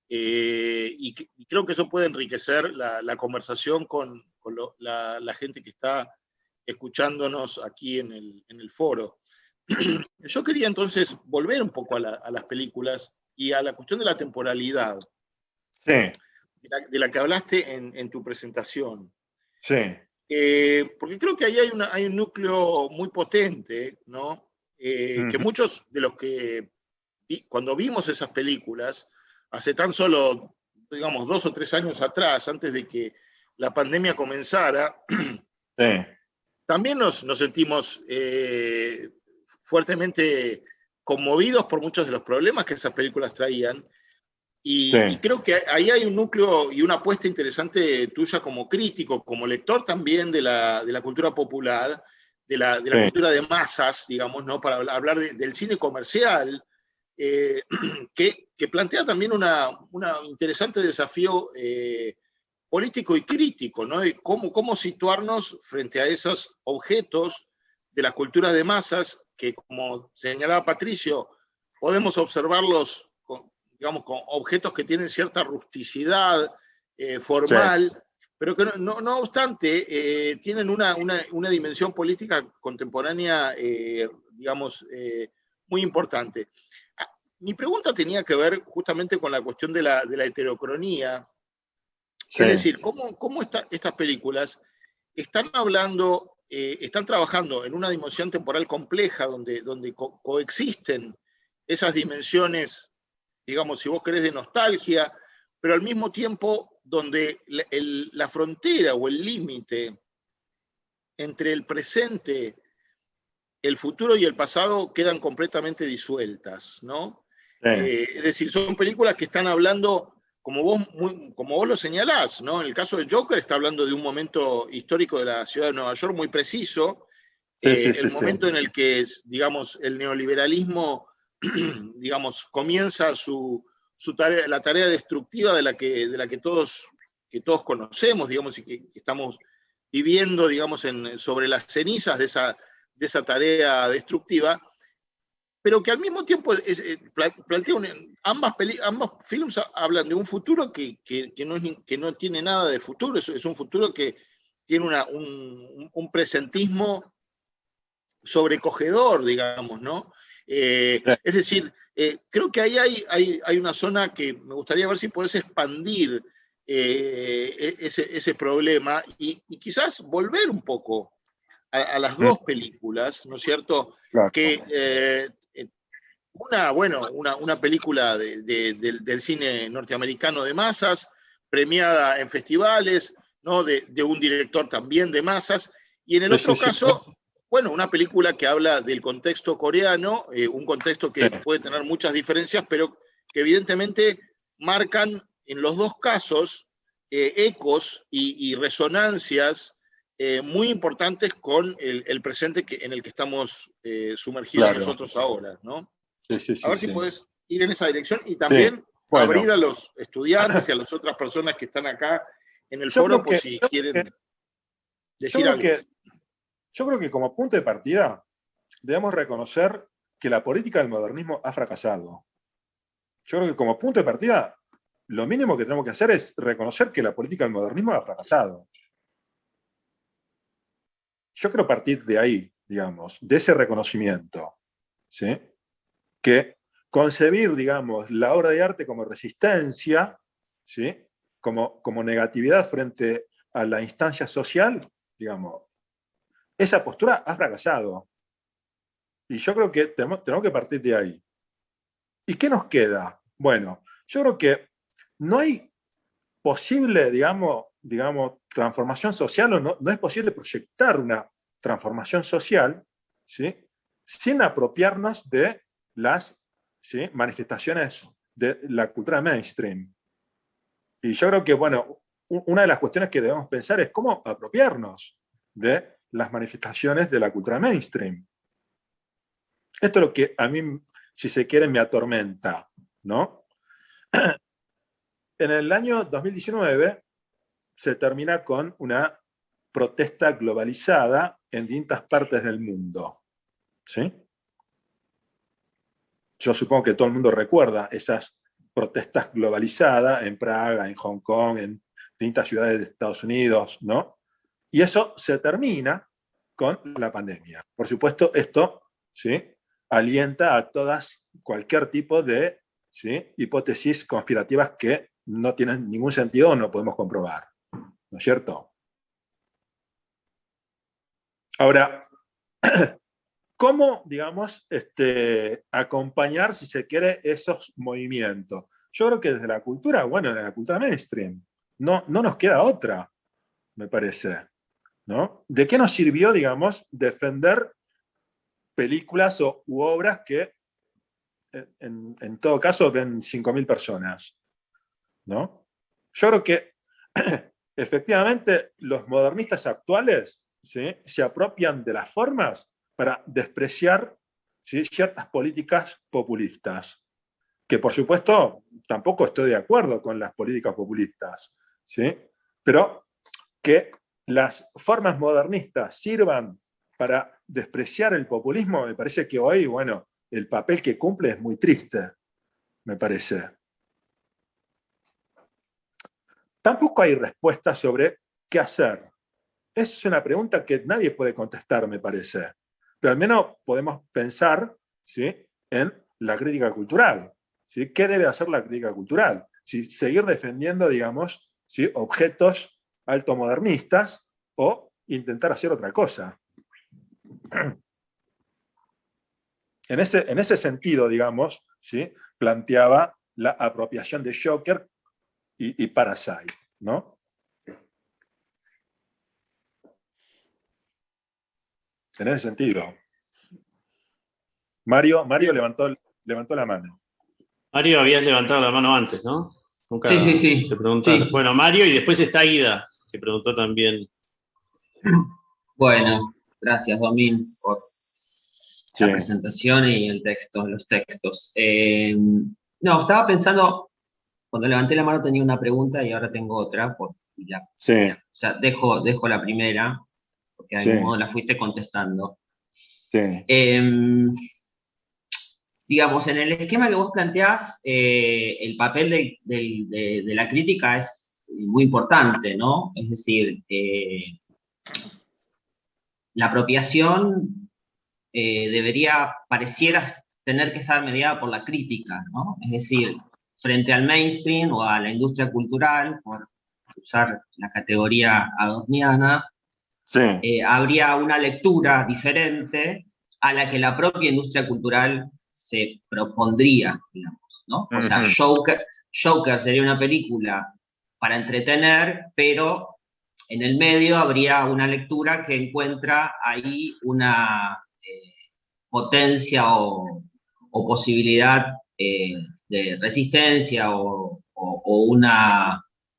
y creo que eso puede enriquecer la conversación con la gente que está escuchándonos aquí en el foro. Yo quería entonces volver un poco a las películas y a la cuestión de la temporalidad, de la que hablaste en tu presentación. Porque creo que ahí hay un núcleo muy potente, ¿no? Que muchos de los que cuando vimos esas películas, hace tan solo, digamos, 2 o 3 años atrás, antes de que la pandemia comenzara, también nos sentimos fuertemente conmovidos por muchos de los problemas que esas películas traían. Y creo que ahí hay un núcleo y una apuesta interesante tuya como crítico, como lector también de la cultura popular, de la cultura de masas, digamos, ¿no? Para hablar del cine comercial, que plantea también un interesante desafío político y crítico, ¿no? De cómo situarnos frente a esos objetos de la cultura de masas que, como señalaba Patricio, podemos observarlos digamos, con objetos que tienen cierta rusticidad formal, pero que no obstante tienen una dimensión política contemporánea, digamos, muy importante. Mi pregunta tenía que ver justamente con la cuestión de la heterocronía, es decir, cómo estas películas están hablando, están trabajando en una dimensión temporal compleja donde coexisten esas dimensiones, digamos, si vos querés, de nostalgia, pero al mismo tiempo donde la frontera o el límite entre el presente, el futuro y el pasado quedan completamente disueltas, ¿no? Es decir, son películas que están hablando, como vos lo señalás, ¿no? En el caso de Joker está hablando de un momento histórico de la ciudad de Nueva York muy preciso, el momento en el que, digamos, el neoliberalismo digamos, comienza tarea, la tarea destructiva de la que todos conocemos, digamos, y que estamos viviendo, digamos, sobre las cenizas de esa tarea destructiva, pero que al mismo tiempo plantea ambos films hablan de un futuro que no tiene nada de futuro, es un futuro que tiene un presentismo sobrecogedor, digamos, ¿no? Es decir, creo que ahí hay una zona que me gustaría ver si podés expandir ese problema y quizás volver un poco a las dos películas, ¿no es cierto? Que una película del cine norteamericano de masas, premiada en festivales, ¿no? De un director también de masas, y en el otro caso, bueno, una película que habla del contexto coreano, un contexto que puede tener muchas diferencias, pero que evidentemente marcan en los dos casos ecos y resonancias muy importantes con el presente en el que estamos sumergidos nosotros ahora, ¿no? A ver si podés ir en esa dirección y también abrir a los estudiantes y a las otras personas que están acá en el foro por si quieren decir algo. Yo creo que como punto de partida debemos reconocer que la política del modernismo ha fracasado. Yo creo que como punto de partida lo mínimo que tenemos que hacer es reconocer que la política del modernismo ha fracasado. Yo quiero partir de ahí, digamos, de ese reconocimiento, ¿sí? Que concebir, digamos, la obra de arte como resistencia, ¿sí? como negatividad frente a la instancia social, digamos, esa postura ha fracasado. Y yo creo que tenemos que partir de ahí. ¿Y qué nos queda? Bueno, yo creo que no hay posible, digamos, transformación social, o no es posible proyectar una transformación social, ¿sí?, sin apropiarnos de las, ¿sí?, manifestaciones de la cultura mainstream. Y yo creo que, bueno, una de las cuestiones que debemos pensar es cómo apropiarnos de las manifestaciones de la cultura mainstream. Esto es lo que a mí, si se quiere, me atormenta, ¿no? En el año 2019 se termina con una protesta globalizada en distintas partes del mundo, ¿sí? Yo supongo que todo el mundo recuerda esas protestas globalizadas en Praga, en Hong Kong, en distintas ciudades de Estados Unidos, ¿no? Y eso se termina con la pandemia. Por supuesto, esto, ¿sí?, alienta a cualquier tipo de, ¿sí?, hipótesis conspirativas que no tienen ningún sentido o no podemos comprobar, ¿no es cierto? Ahora, ¿cómo, digamos, acompañar, si se quiere, esos movimientos? Yo creo que desde la cultura, bueno, en la cultura mainstream, no nos queda otra, me parece, ¿no? ¿De qué nos sirvió, digamos, defender películas u obras que en todo caso ven 5.000 personas, ¿no? Yo creo que efectivamente los modernistas actuales, ¿sí?, se apropian de las formas para despreciar, ¿sí?, ciertas políticas populistas, que por supuesto tampoco estoy de acuerdo con las políticas populistas, ¿sí?, pero que las formas modernistas sirvan para despreciar el populismo, me parece que hoy, bueno, el papel que cumple es muy triste, me parece. Tampoco hay respuesta sobre qué hacer. Esa es una pregunta que nadie puede contestar, me parece. Pero al menos podemos pensar, ¿sí?, en la crítica cultural, ¿sí? ¿Qué debe hacer la crítica cultural? Si seguir defendiendo, digamos, ¿sí?, objetos altomodernistas o intentar hacer otra cosa. En ese sentido, digamos, ¿sí?, planteaba la apropiación de Joker y Parasite, ¿no? En ese sentido. Mario levantó la mano. Mario, habías levantado la mano antes, ¿no? Nunca Sí. te preguntaron. Sí. Bueno, Mario, y después está Ida, que preguntó también. Bueno, gracias, Domín, por Sí. la presentación y los textos. No, estaba pensando, cuando levanté la mano tenía una pregunta y ahora tengo otra, Sí. o sea, dejo la primera, porque de algún modo la fuiste contestando. Sí. Digamos, en el esquema que vos planteás, el papel de la crítica es muy importante, ¿no? Es decir, la apropiación pareciera tener que estar mediada por la crítica, ¿no? Es decir, frente al mainstream o a la industria cultural, por usar la categoría adorniana, Sí. habría una lectura diferente a la que la propia industria cultural se propondría, digamos, ¿no? O sea, Joker sería una película para entretener, pero en el medio habría una lectura que encuentra ahí una potencia o posibilidad de resistencia o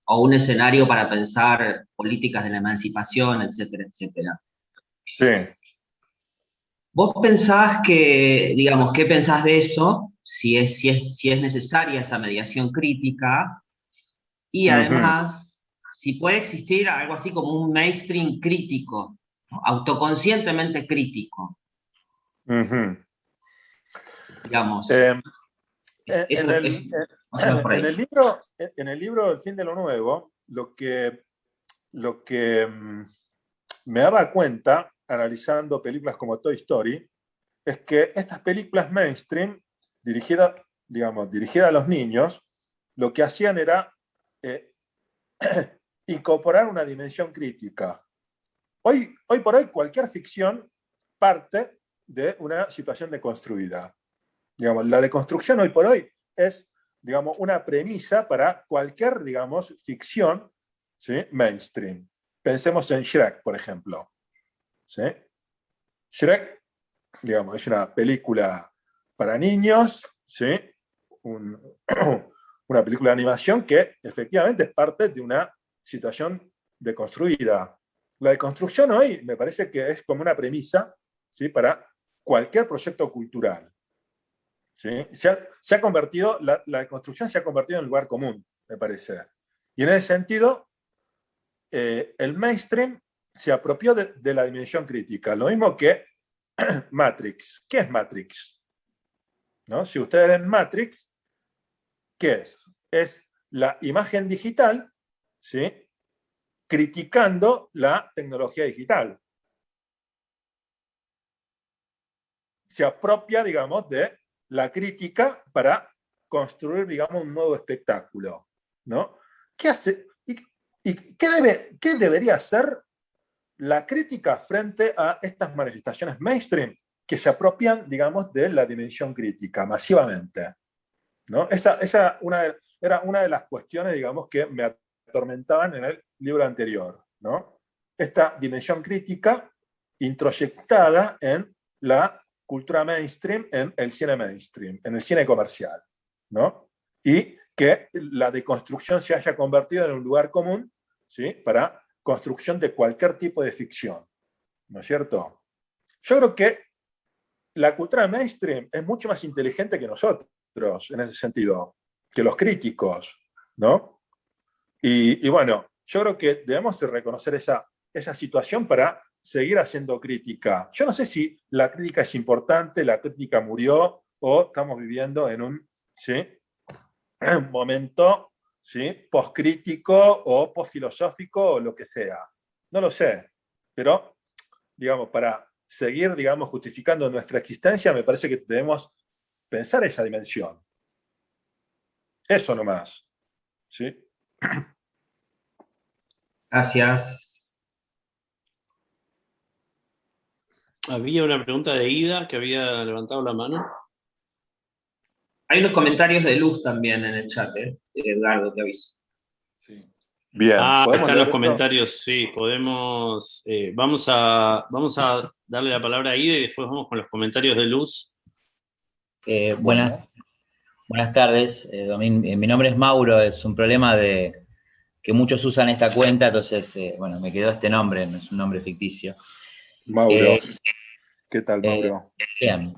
un escenario para pensar políticas de la emancipación, etcétera, etcétera. Sí. ¿Vos pensás digamos, qué pensás de eso? Si es necesaria esa mediación crítica, y además, si puede existir algo así como un mainstream crítico, ¿no? Autoconscientemente crítico, digamos. En En el libro El fin de lo nuevo, lo que me daba cuenta, analizando películas como Toy Story, es que estas películas mainstream, dirigidas a los niños, lo que hacían era incorporar una dimensión crítica. Hoy por hoy, cualquier ficción parte de una situación deconstruida. Digamos, la deconstrucción hoy por hoy es digamos, una premisa para cualquier, digamos, ficción, ¿sí? Mainstream. Pensemos en Shrek, por ejemplo. ¿Sí? Shrek, digamos, es una película para niños, ¿sí? Una película de animación que efectivamente es parte de una situación deconstruida. La deconstrucción hoy me parece que es como una premisa, ¿sí? Para cualquier proyecto cultural. ¿Sí? Se ha convertido, la deconstrucción se ha convertido en lugar común, me parece. Y en ese sentido, el mainstream se apropió de la dimensión crítica, lo mismo que Matrix. ¿Qué es Matrix? ¿No? Si ustedes ven Matrix, ¿qué es? Es la imagen digital, ¿sí? Criticando la tecnología digital. Se apropia, digamos, de la crítica para construir, digamos, un nuevo espectáculo, ¿no? ¿Qué hace? ¿Y qué debería hacer la crítica frente a estas manifestaciones mainstream que se apropian, digamos, de la dimensión crítica masivamente? ¿No? Esa era una de las cuestiones, digamos, que me atormentaban en el libro anterior, ¿no? Esta dimensión crítica introyectada en la cultura mainstream, en el cine mainstream, en el cine comercial, ¿no? Y que la deconstrucción se haya convertido en un lugar común, ¿sí? Para construcción de cualquier tipo de ficción, ¿no es cierto? Yo creo que la cultura mainstream es mucho más inteligente que nosotros, en ese sentido, que los críticos, ¿no? Y bueno, yo creo que debemos reconocer esa situación para seguir haciendo crítica. Yo no sé si la crítica es importante, la crítica murió, o estamos viviendo en un, ¿sí? Un momento, ¿sí? Postcrítico o postfilosófico o lo que sea. No lo sé, pero, digamos, para seguir, digamos, justificando nuestra existencia, me parece que debemos pensar esa dimensión. Eso nomás. ¿Sí? Gracias. Había una pregunta de Ida que había levantado la mano. Hay unos comentarios de Luz también en el chat, Edgardo, te aviso. Sí. Bien. Están los comentarios, sí, podemos. Vamos a darle la palabra a Ida y después vamos con los comentarios de Luz. Buenas tardes, Domín. Mi nombre es Mauro, es un problema de que muchos usan esta cuenta, entonces, bueno, me quedó este nombre, no es un nombre ficticio. Mauro. ¿Qué tal, Mauro? Bien.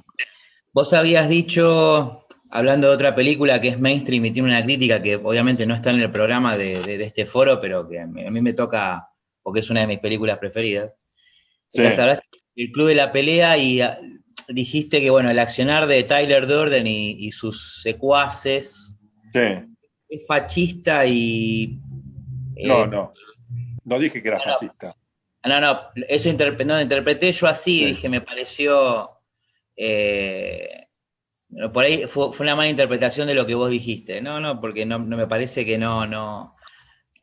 Vos habías dicho, hablando de otra película que es mainstream y tiene una crítica que obviamente no está en el programa de este foro, pero que a mí me toca, porque es una de mis películas preferidas. Sí. Hablaste del Club de la Pelea y dijiste que, bueno, el accionar de Tyler Durden y sus secuaces es fachista y... No dije que era fascista. No, eso interpreté yo así, dije, me pareció... por ahí fue una mala interpretación de lo que vos dijiste. No, porque no me parece que no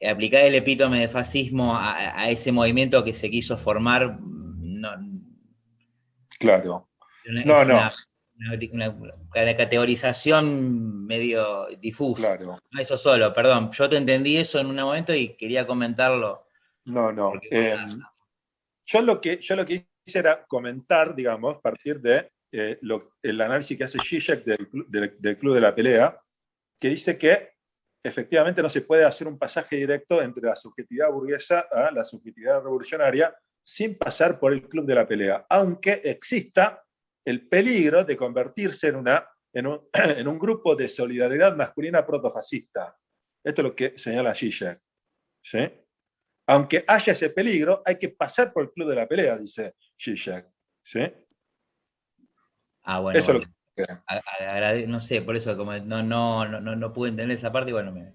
aplicar el epítome de fascismo a ese movimiento que se quiso formar, no. Claro. Una categorización medio difusa. Claro. No, eso solo, perdón. Yo te entendí eso en un momento y quería comentarlo. No. Yo lo que hice era comentar, digamos, a partir de el análisis que hace Zizek del Club de la Pelea, que dice que efectivamente no se puede hacer un pasaje directo entre la subjetividad burguesa a la subjetividad revolucionaria sin pasar por el Club de la Pelea, aunque exista el peligro de convertirse en un grupo de solidaridad masculina protofascista. Esto es lo que señala Zizek, ¿sí? Aunque haya ese peligro, hay que pasar por el Club de la Pelea, dice Zizek, ¿sí? Bueno. Eso bueno. Es lo que... no sé, por eso como no pude entender esa parte y bueno, me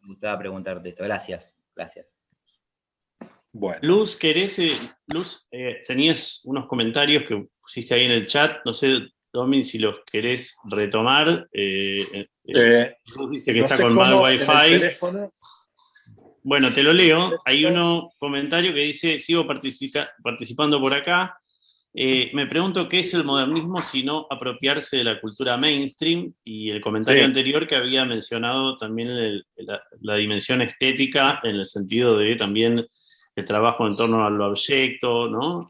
gustaba preguntarte esto. Gracias. Bueno. Luz, tenías unos comentarios que pusiste ahí en el chat, no sé, Domin, si los querés retomar. Luz dice que está con mal Wi-Fi. Bueno, te lo leo. Hay un comentario que dice, sigo participando por acá. Me pregunto qué es el modernismo sino apropiarse de la cultura mainstream, y el comentario Sí. anterior que había mencionado también la dimensión estética en el sentido de también el trabajo en torno al objeto, ¿no?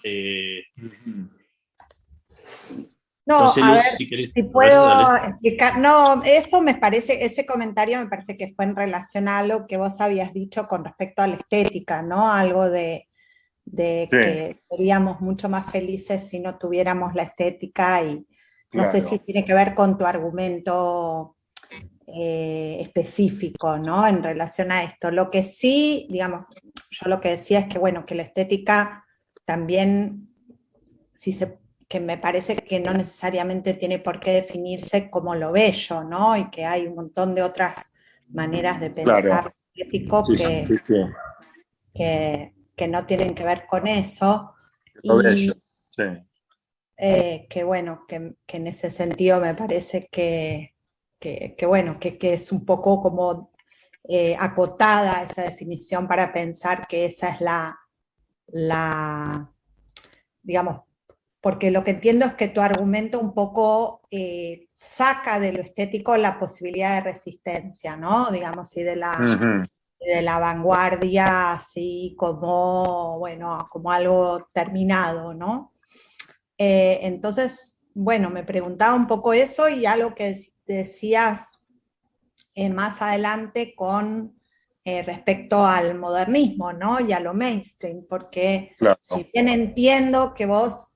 No, No sé, a Luz, ver, si querés. si A ver, dale. puedo explicar. No, eso me parece, ese comentario me parece que fue en relación a lo que vos habías dicho con respecto a la estética, ¿no? Algo de Sí, que seríamos mucho más felices si no tuviéramos la estética, y no sé claro. si tiene que ver con tu argumento específico, ¿no? En relación a esto. Lo que sí, digamos, yo lo que decía es que, bueno, que la estética también, que me parece que no necesariamente tiene por qué definirse como lo bello, ¿no? Y que hay un montón de otras maneras de pensar Claro. estético Sí, sí, sí, sí. que no tienen que ver con eso. Lo bello. Y Sí. que bueno, que en ese sentido me parece bueno, que es un poco como acotada esa definición para pensar que esa es digamos, porque lo que entiendo es que tu argumento un poco saca de lo estético la posibilidad de resistencia, ¿no? Digamos, y de Ujú. la vanguardia, así como, bueno, como algo terminado, ¿no? Entonces, bueno, me preguntaba un poco eso, y algo que decías más adelante con respecto al modernismo, ¿no? Y a lo mainstream, porque Claro. si bien entiendo que vos,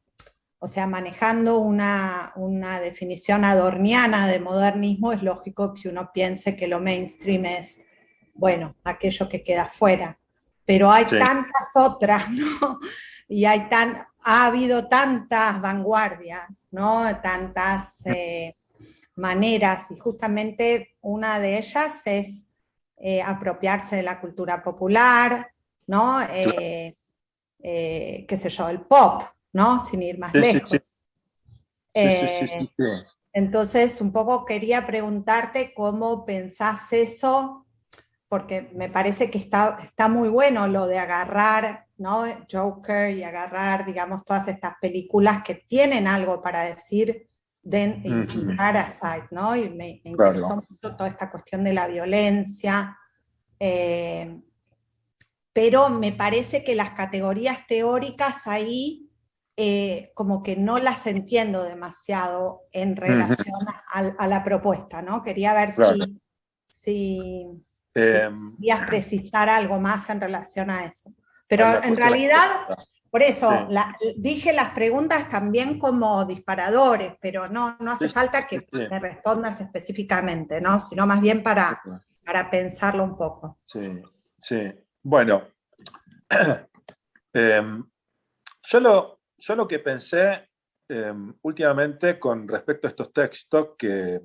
o sea, manejando una definición adorniana de modernismo, es lógico que uno piense que lo mainstream es, bueno, aquello que queda fuera. Pero hay Sí. tantas otras, ¿no? Y ha habido tantas vanguardias, ¿no? Tantas maneras, y justamente una de ellas es apropiarse de la cultura popular, ¿no? Qué sé yo, el pop, ¿no? Sin ir más Sí, sí, lejos. sí. Sí, sí, sí, sí, sí. Entonces, un poco quería preguntarte cómo pensás eso, porque me parece que está muy bueno lo de agarrar, ¿no? Joker, y agarrar, digamos, todas estas películas que tienen algo para decir, y Parasite, ¿no? Y me interesó Claro. mucho toda esta cuestión de la violencia, pero me parece que las categorías teóricas ahí como que no las entiendo demasiado en relación a la propuesta, ¿no? Quería ver Claro. si Eh, querías precisar algo más en relación a eso. Pero a la en cuestión realidad, estética. por eso, Sí. dije las preguntas también como disparadores, pero no hace Sí, falta sí, que sí. me respondas específicamente, ¿no? Sino más bien para pensarlo un poco. Sí, sí. Bueno, yo lo que pensé últimamente con respecto a estos textos que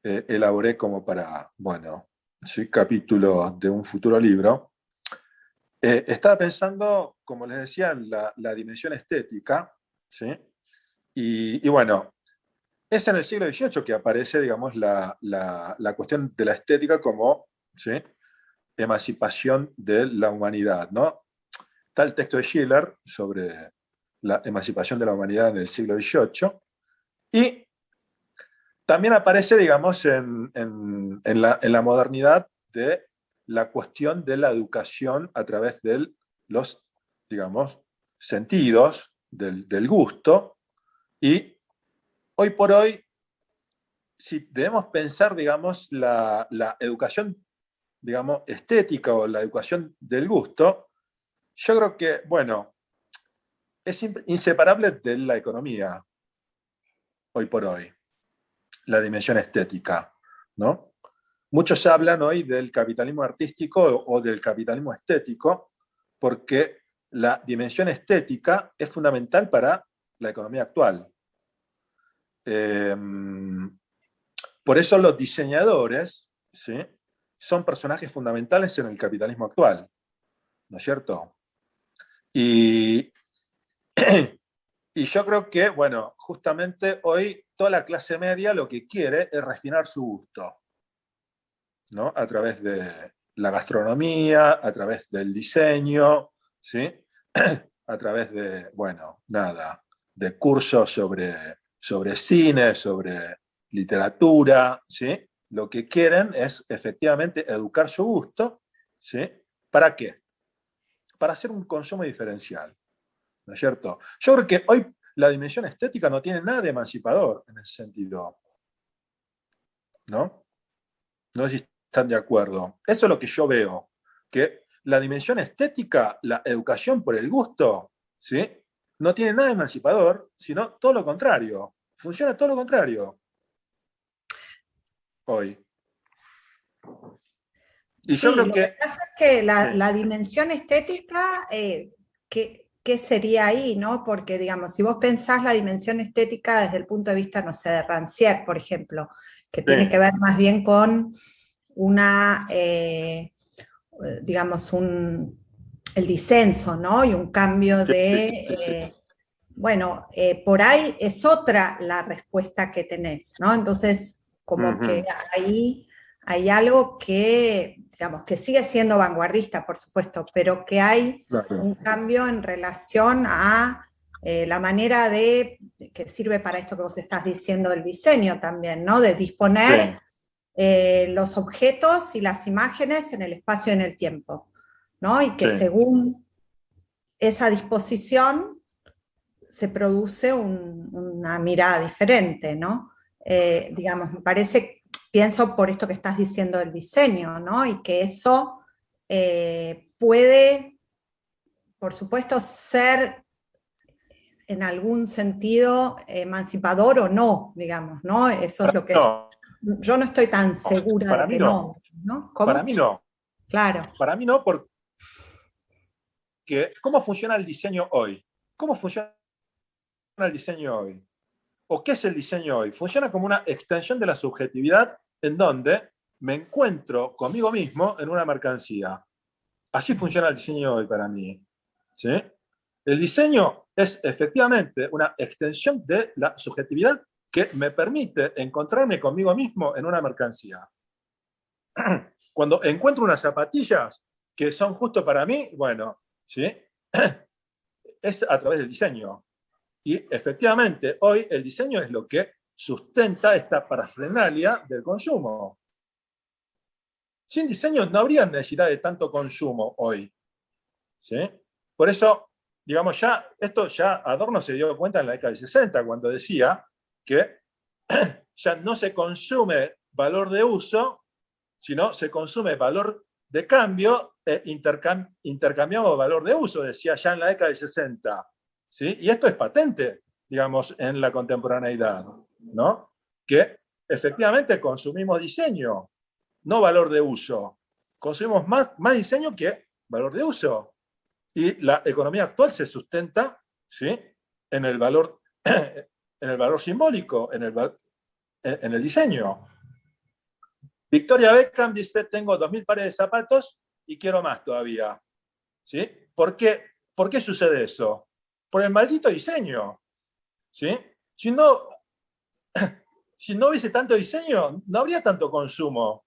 elaboré como para, bueno, ¿sí? Capítulo de un futuro libro, estaba pensando, como les decía, en la dimensión estética, ¿sí? Y bueno, es en el siglo XVIII que aparece, digamos, la cuestión de la estética como, ¿sí? Emancipación de la humanidad, ¿no? Está el texto de Schiller sobre la emancipación de la humanidad en el siglo XVIII, y también aparece, digamos, en la modernidad de la cuestión de la educación a través de los, digamos, sentidos, del gusto, y hoy por hoy, si debemos pensar, digamos, la educación, digamos, estética o la educación del gusto, yo creo que, bueno, es inseparable de la economía hoy por hoy, la dimensión estética, ¿no? Muchos hablan hoy del capitalismo artístico o del capitalismo estético porque la dimensión estética es fundamental para la economía actual. Por eso los diseñadores, ¿sí? Son personajes fundamentales en el capitalismo actual, ¿no es cierto? Y, y yo creo que, bueno, justamente hoy toda la clase media lo que quiere es refinar su gusto, ¿no? A través de la gastronomía, a través del diseño, ¿sí? a través de, bueno, nada, de cursos sobre cine, sobre literatura, ¿sí? Lo que quieren es efectivamente educar su gusto, ¿sí? ¿Para qué? Para hacer un consumo diferencial, ¿no es cierto? Yo creo que hoy la dimensión estética no tiene nada de emancipador en ese sentido, ¿no? No sé si están de acuerdo. Eso es lo que yo veo, que la dimensión estética, la educación por el gusto, ¿sí? No tiene nada de emancipador, sino todo lo contrario. Funciona todo lo contrario hoy. Y Sí, yo creo lo que... que pasa es que Sí. la dimensión estética, ¿qué sería ahí, no? Porque, digamos, si vos pensás la dimensión estética desde el punto de vista, no sé, de Rancière, por ejemplo, que tiene que ver más bien con una, digamos, el disenso, ¿no? Y un cambio de... Bueno, por ahí es otra la respuesta que tenés, ¿no? Entonces, como que ahí hay algo que, digamos, que sigue siendo vanguardista, por supuesto, pero que hay un cambio en relación a la manera que sirve para esto que vos estás diciendo del diseño también, ¿no? De disponer los objetos y las imágenes en el espacio y en el tiempo, ¿no? Y que según esa disposición se produce una mirada diferente, ¿no? Digamos, me parece, pienso por esto que estás diciendo del diseño, ¿no? Y que eso puede, por supuesto, ser en algún sentido emancipador o no, digamos, ¿no? Eso es lo que... No, yo no estoy tan segura para de mí que no. ¿no? ¿Cómo? Para mí no. Claro. Para mí no, porque ¿cómo funciona el diseño hoy? ¿Cómo funciona el diseño hoy? ¿O qué es el diseño hoy? Funciona como una extensión de la subjetividad en donde me encuentro conmigo mismo en una mercancía. Así funciona el diseño hoy para mí. ¿Sí? El diseño es efectivamente una extensión de la subjetividad que me permite encontrarme conmigo mismo en una mercancía. Cuando encuentro unas zapatillas que son justo para mí, bueno, ¿sí? Es a través del diseño. Y efectivamente, hoy el diseño es lo que sustenta esta parafernalia del consumo. Sin diseño no habría necesidad de tanto consumo hoy. ¿Sí? Por eso, digamos, esto ya Adorno se dio cuenta en la década de 60, cuando decía que ya no se consume valor de uso, sino se consume valor de cambio e intercambiamos valor de uso, decía ya en la década de 60. ¿Sí? Y esto es patente, digamos, en la contemporaneidad, ¿no? Que efectivamente consumimos diseño, no valor de uso. Consumimos más diseño que valor de uso. Y la economía actual se sustenta, ¿sí? en el valor simbólico, en el diseño. Victoria Beckham dice, tengo 2.000 pares de zapatos y quiero más todavía. ¿Sí? ¿Por qué sucede eso? Por el maldito diseño. ¿Sí? Si no hubiese tanto diseño, no habría tanto consumo.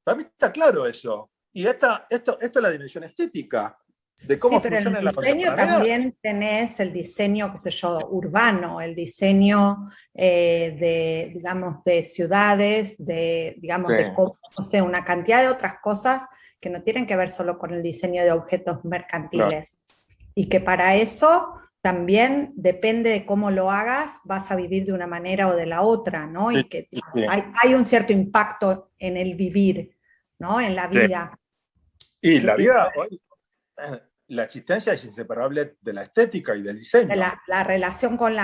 Para mí está claro eso. Y esto es la dimensión estética de cómo funciona la contemporaneidad. Pero en el diseño también tenés el diseño, qué sé yo, urbano, el diseño digamos, de ciudades, digamos, de cómo, no sé, una cantidad de otras cosas que no tienen que ver solo con el diseño de objetos mercantiles. Claro. Y que para eso también depende de cómo lo hagas, vas a vivir de una manera o de la otra, ¿no? Sí, y que hay un cierto impacto en el vivir, ¿no? En la vida. Sí. Y la vida hoy, la existencia es inseparable de la estética y del diseño. La relación con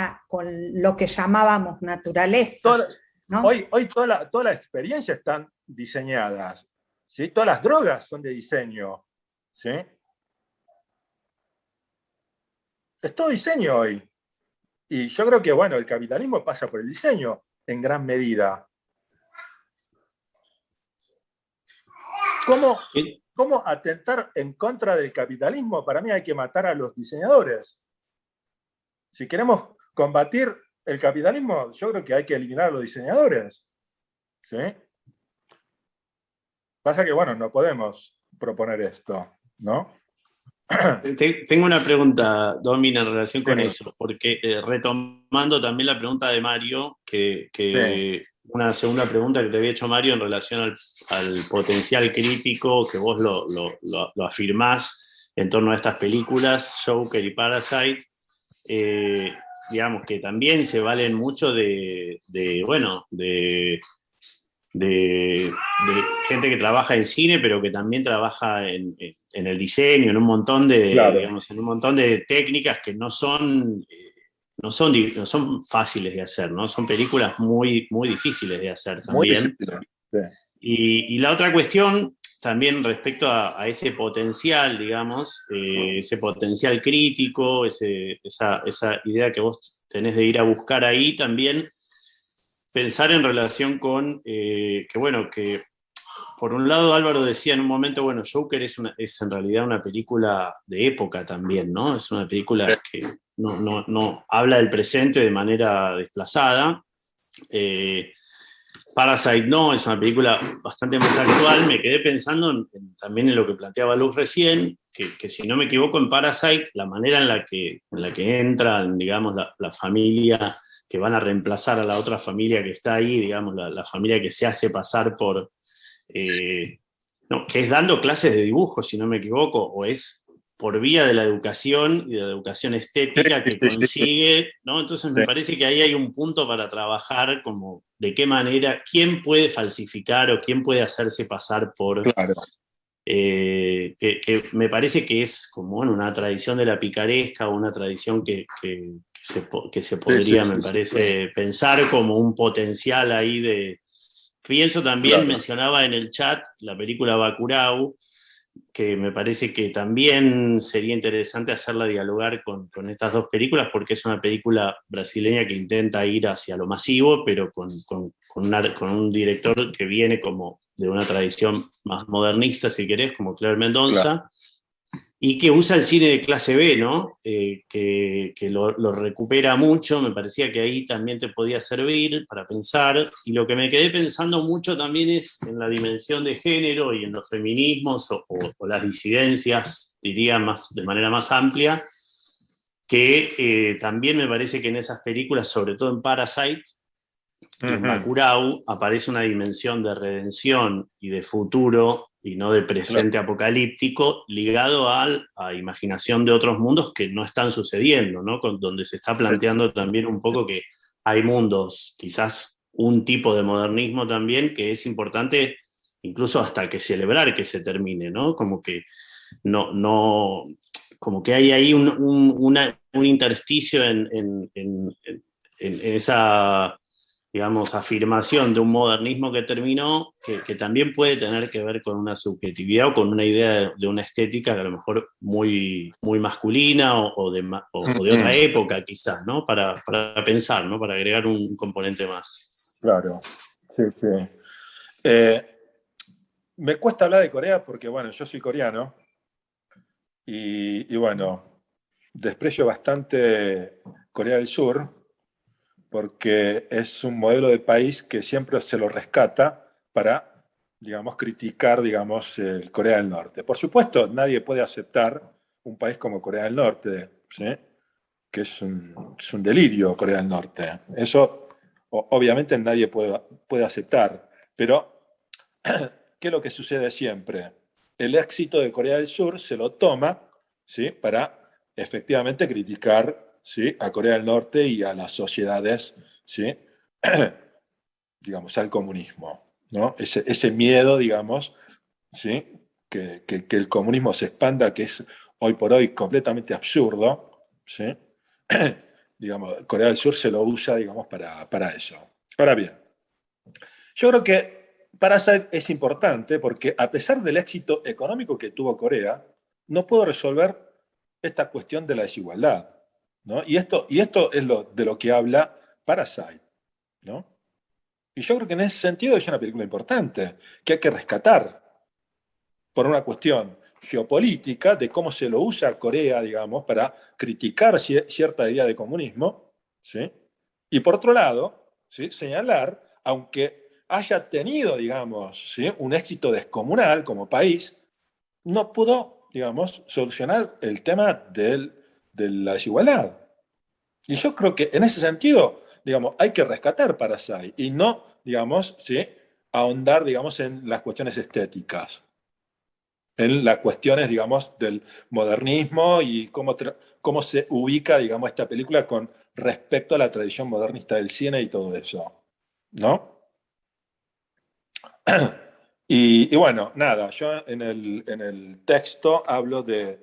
lo que llamábamos naturaleza. ¿no? Hoy toda la experiencia están diseñadas. ¿Sí? Todas las drogas son de diseño. ¿Sí? Es todo diseño hoy. Y yo creo que, bueno, el capitalismo pasa por el diseño en gran medida. ¿Cómo atentar en contra del capitalismo? Para mí hay que matar a los diseñadores. Si queremos combatir el capitalismo, yo creo que hay que eliminar a los diseñadores. ¿Sí? Pasa que, bueno, no podemos proponer esto. ¿no? Tengo una pregunta, Domina, en relación con Sí. eso, porque retomando también la pregunta de Mario, una segunda pregunta que te había hecho Mario en relación al potencial crítico que vos lo afirmás en torno a estas películas, Joker y Parasite, digamos que también se valen mucho de gente que trabaja en cine, pero que también trabaja en el diseño, en un montón Claro. digamos, en un montón de técnicas que no son fáciles de hacer, ¿no? Son películas muy, muy difíciles de hacer Muy también. difícil. Sí. Y la otra cuestión, también respecto a ese potencial, digamos, ese potencial crítico, esa idea que vos tenés de ir a buscar ahí, también pensar en relación con que por un lado Álvaro decía en un momento, bueno, Joker es en realidad una película de época también, ¿no? Es una película que no habla del presente de manera desplazada. Parasite no, es una película bastante más actual. Me quedé pensando también en lo que planteaba Luz recién, que si no me equivoco, en Parasite, la manera en la que entran, digamos, la familia que van a reemplazar a la otra familia que está ahí, digamos, la familia que se hace pasar por... que es dando clases de dibujo, si no me equivoco, o es por vía de la educación y de la educación estética que consigue, ¿no? Entonces me parece que ahí hay un punto para trabajar como de qué manera, quién puede falsificar o quién puede hacerse pasar por... Claro. Que me parece que es como una tradición de la picaresca o una tradición que se podría, me parece, pensar como un potencial ahí de... Pienso también, Claro. mencionaba en el chat la película Bacurau, que me parece que también sería interesante hacerla dialogar con estas dos películas, porque es una película brasileña que intenta ir hacia lo masivo, pero con un director que viene como de una tradición más modernista, si querés, como Claire Mendoza, claro, y que usa el cine de clase B, ¿no? Que lo recupera mucho. Me parecía que ahí también te podía servir para pensar, y lo que me quedé pensando mucho también es en la dimensión de género y en los feminismos o las disidencias, diría de manera más amplia, que también me parece que en esas películas, sobre todo en Parasite y en Bacurau, aparece una dimensión de redención y de futuro y no de presente apocalíptico, ligado a imaginación de otros mundos que no están sucediendo, ¿no? Donde se está planteando también un poco que hay mundos, quizás un tipo de modernismo también, que es importante incluso hasta que celebrar que se termine, ¿no? Como que como que hay ahí un intersticio en esa, digamos, afirmación de un modernismo que terminó, que también puede tener que ver con una subjetividad o con una idea de una estética que a lo mejor muy, muy masculina o de otra época quizás, ¿no? Para pensar, ¿no? Para agregar un componente más. Claro, sí, sí. Me cuesta hablar de Corea porque, bueno, yo soy coreano y bueno, desprecio bastante Corea del Sur, porque es un modelo de país que siempre se lo rescata para, digamos, criticar, digamos, el Corea del Norte. Por supuesto, nadie puede aceptar un país como Corea del Norte, ¿sí? Que es un delirio Corea del Norte. Eso, obviamente, nadie puede aceptar. Pero, ¿qué es lo que sucede siempre? El éxito de Corea del Sur se lo toma, ¿sí? Para efectivamente criticar, ¿sí? A Corea del Norte y a las sociedades, ¿sí? Digamos, al comunismo, ¿no? Ese miedo, digamos, ¿sí? Que el comunismo se expanda, que es hoy por hoy completamente absurdo, ¿sí? Digamos, Corea del Sur se lo usa, digamos, para eso. Ahora bien, yo creo que Parasite es importante porque a pesar del éxito económico que tuvo Corea, no pudo resolver esta cuestión de la desigualdad, ¿no? Y esto es de lo que habla Parasite, ¿no? Y yo creo que en ese sentido es una película importante, que hay que rescatar por una cuestión geopolítica de cómo se lo usa Corea, digamos, para criticar cierta idea de comunismo, ¿sí? Y por otro lado, ¿sí? Señalar, aunque haya tenido, digamos, ¿sí? Un éxito descomunal como país, no pudo digamos, solucionar el tema de la desigualdad. Y yo creo que en ese sentido, digamos, hay que rescatar Parasite y no, digamos, ¿sí?, ahondar, digamos, en las cuestiones estéticas, en las cuestiones, digamos, del modernismo y cómo se ubica, digamos, esta película con respecto a la tradición modernista del cine y todo eso, ¿no? Y bueno, nada, yo en el texto hablo de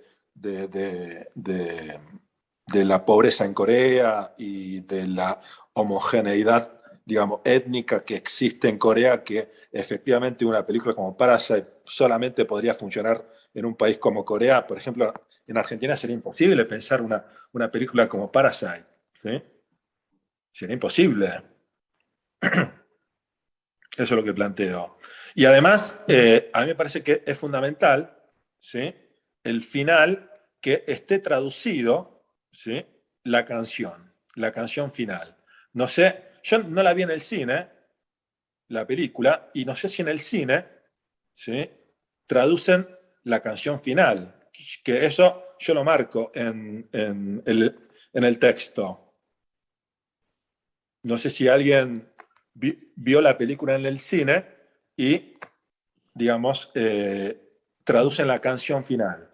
la pobreza en Corea y de la homogeneidad, digamos, étnica que existe en Corea, que efectivamente una película como Parasite solamente podría funcionar en un país como Corea. Por ejemplo, en Argentina sería imposible pensar una película como Parasite, ¿sí? Sería imposible. Eso es lo que planteo. Y además, a mí me parece que es fundamental, ¿sí?, el final, que esté traducido, ¿sí?, la canción final. No sé, yo no la vi en el cine, la película, y no sé si en el cine, ¿sí?, traducen la canción final, que eso yo lo marco en el texto. No sé si alguien vio la película en el cine y, digamos, traducen la canción final.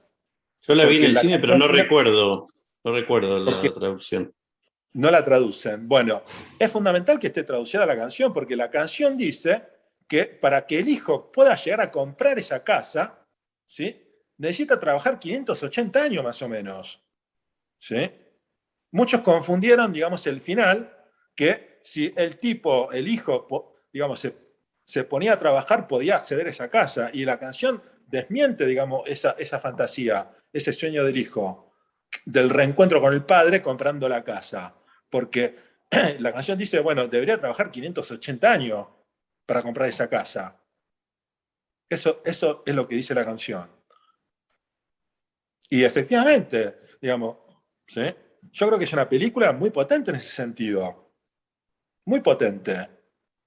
Yo la vi en Porque el la cine, pero canción no final, recuerdo la porque traducción. no la traducen. Bueno, es fundamental que esté traducida la canción, porque la canción dice que para que el hijo pueda llegar a comprar esa casa, ¿sí?, necesita trabajar 580 años más o menos, ¿sí? Muchos confundieron, digamos, el final, que si el tipo, el hijo, digamos, se ponía a trabajar, podía acceder a esa casa. Y la canción desmiente, digamos, esa fantasía, ese sueño del hijo, del reencuentro con el padre comprando la casa. Porque la canción dice, bueno, debería trabajar 580 años para comprar esa casa. Eso es lo que dice la canción. Y efectivamente, digamos, ¿sí?, yo creo que es una película muy potente en ese sentido. Muy potente.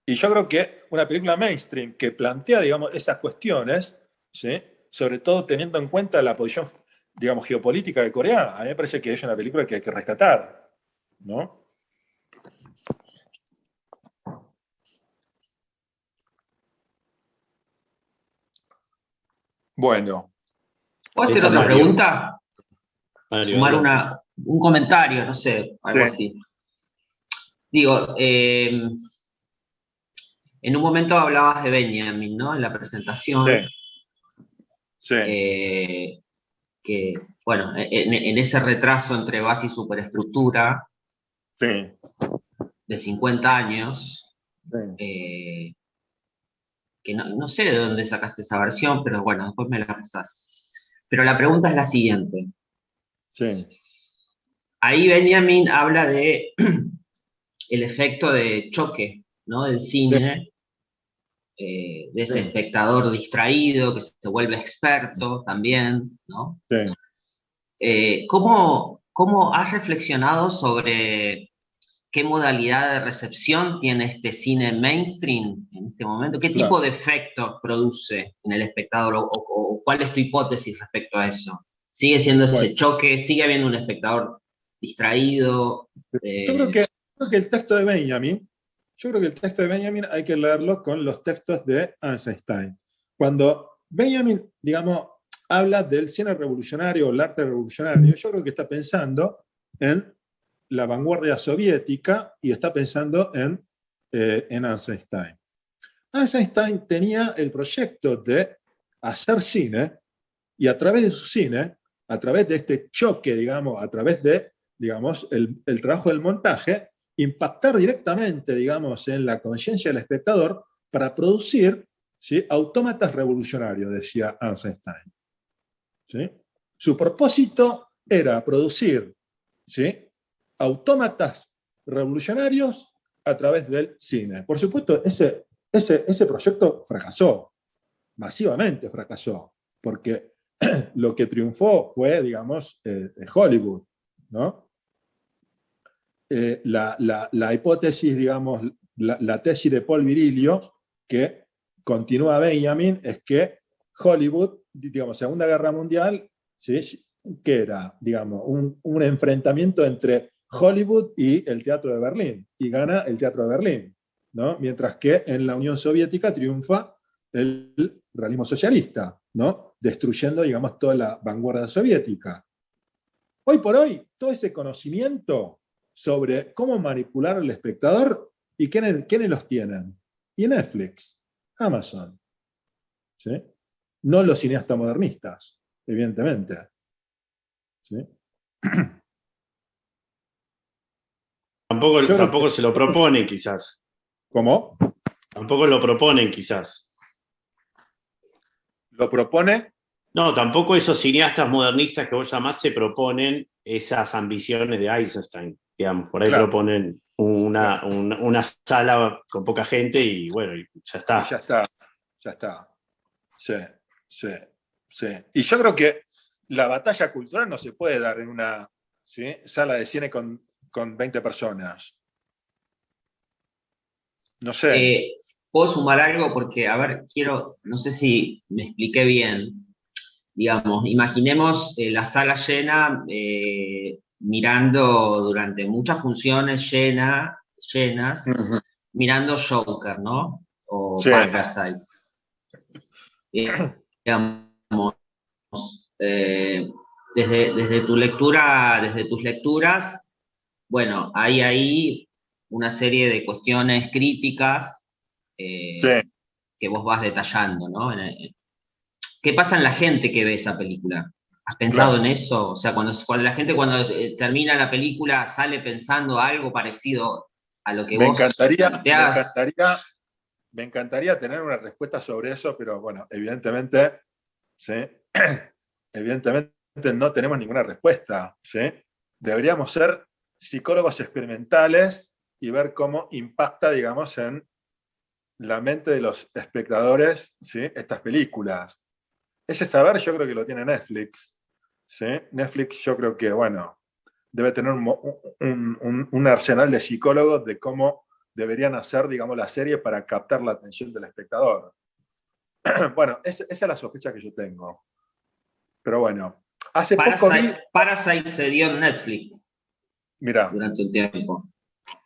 Y yo creo que una película mainstream que plantea, digamos, esas cuestiones, ¿sí?, sobre todo teniendo en cuenta la posición, digamos, geopolítica de Corea, a mí me parece que es una película que hay que rescatar, ¿no? Bueno. ¿Puedo hacer otra pregunta? Mario, Sumar adelante. un comentario, no sé, algo así. Digo, en un momento hablabas de Benjamin, ¿no?, en la presentación. Sí. Que, bueno, en ese retraso entre base y superestructura Sí. de 50 años, Sí. que no sé de dónde sacaste esa versión, pero bueno, después me la pasás. Pero la pregunta es la siguiente. Sí. Ahí Benjamin habla de el efecto de choque, ¿no?, del cine, de ese espectador distraído que se vuelve experto también, ¿no? Sí. ¿Cómo has reflexionado sobre qué modalidad de recepción tiene este cine mainstream en este momento? ¿Qué tipo de efectos produce en el espectador? ¿O cuál es tu hipótesis respecto a eso? ¿Sigue siendo ese choque? ¿Sigue habiendo un espectador distraído? Yo creo que el texto de Benjamin, hay que leerlo con los textos de Eisenstein. Cuando Benjamin, digamos, habla del cine revolucionario o el arte revolucionario, yo creo que está pensando en la vanguardia soviética y está pensando en Eisenstein. Eisenstein tenía el proyecto de hacer cine y a través de su cine, a través de este choque, digamos, a través de, digamos, el trabajo del montaje, impactar directamente, digamos, en la conciencia del espectador para producir, ¿sí?, autómatas revolucionarios, decía Eisenstein. ¿Sí? Su propósito era producir, ¿sí?, autómatas revolucionarios a través del cine. Por supuesto, ese proyecto fracasó, masivamente fracasó, porque lo que triunfó fue, digamos, Hollywood, ¿no? La hipótesis, digamos, la tesis de Paul Virilio, que continúa Benjamin, es que Hollywood, digamos, Segunda Guerra Mundial, ¿sí? Que era, digamos, un enfrentamiento entre Hollywood y el Teatro de Berlín, y gana el Teatro de Berlín, ¿no? Mientras que en la Unión Soviética triunfa el realismo socialista, ¿no? Destruyendo, digamos, toda la vanguardia soviética. Hoy por hoy, todo ese conocimiento sobre cómo manipular al espectador, ¿y quiénes los tienen? Y Netflix, Amazon, ¿sí? No los cineastas modernistas, evidentemente. ¿Sí? Tampoco se lo proponen, quizás. ¿Cómo? Tampoco lo proponen, quizás. ¿Lo propone? No, tampoco esos cineastas modernistas que vos llamás se proponen esas ambiciones de Eisenstein, digamos. Por ahí Claro. proponen una sala con poca gente y bueno, y ya está. Y ya está. Sí. Y yo creo que la batalla cultural no se puede dar en una, ¿sí?, sala de cine con 20 personas. No sé. ¿Puedo sumar algo? Porque, a ver, no sé si me expliqué bien. Digamos, imaginemos la sala llena, mirando durante muchas funciones llenas, mirando Joker, ¿no? O Sí. Parasite. Digamos, desde tu lectura, desde tus lecturas, bueno, hay ahí una serie de cuestiones críticas Sí. que vos vas detallando, ¿no? ¿Qué pasa en la gente que ve esa película? ¿Has pensado Claro. en eso? O sea, cuando la gente cuando termina la película sale pensando algo parecido a lo que Me vos planteás. me encantaría tener una respuesta sobre eso, pero bueno, evidentemente, ¿sí? Evidentemente no tenemos ninguna respuesta, ¿sí? Deberíamos ser psicólogos experimentales y ver cómo impacta, digamos, en la mente de los espectadores, ¿sí?, estas películas. Ese saber yo creo que lo tiene Netflix, ¿sí? Netflix yo creo que, bueno, debe tener un arsenal de psicólogos de cómo deberían hacer, digamos, la serie para captar la atención del espectador. Bueno, esa es la sospecha que yo tengo. Pero bueno, hace poco vi... Parasite se dio en Netflix Mirá, durante un tiempo.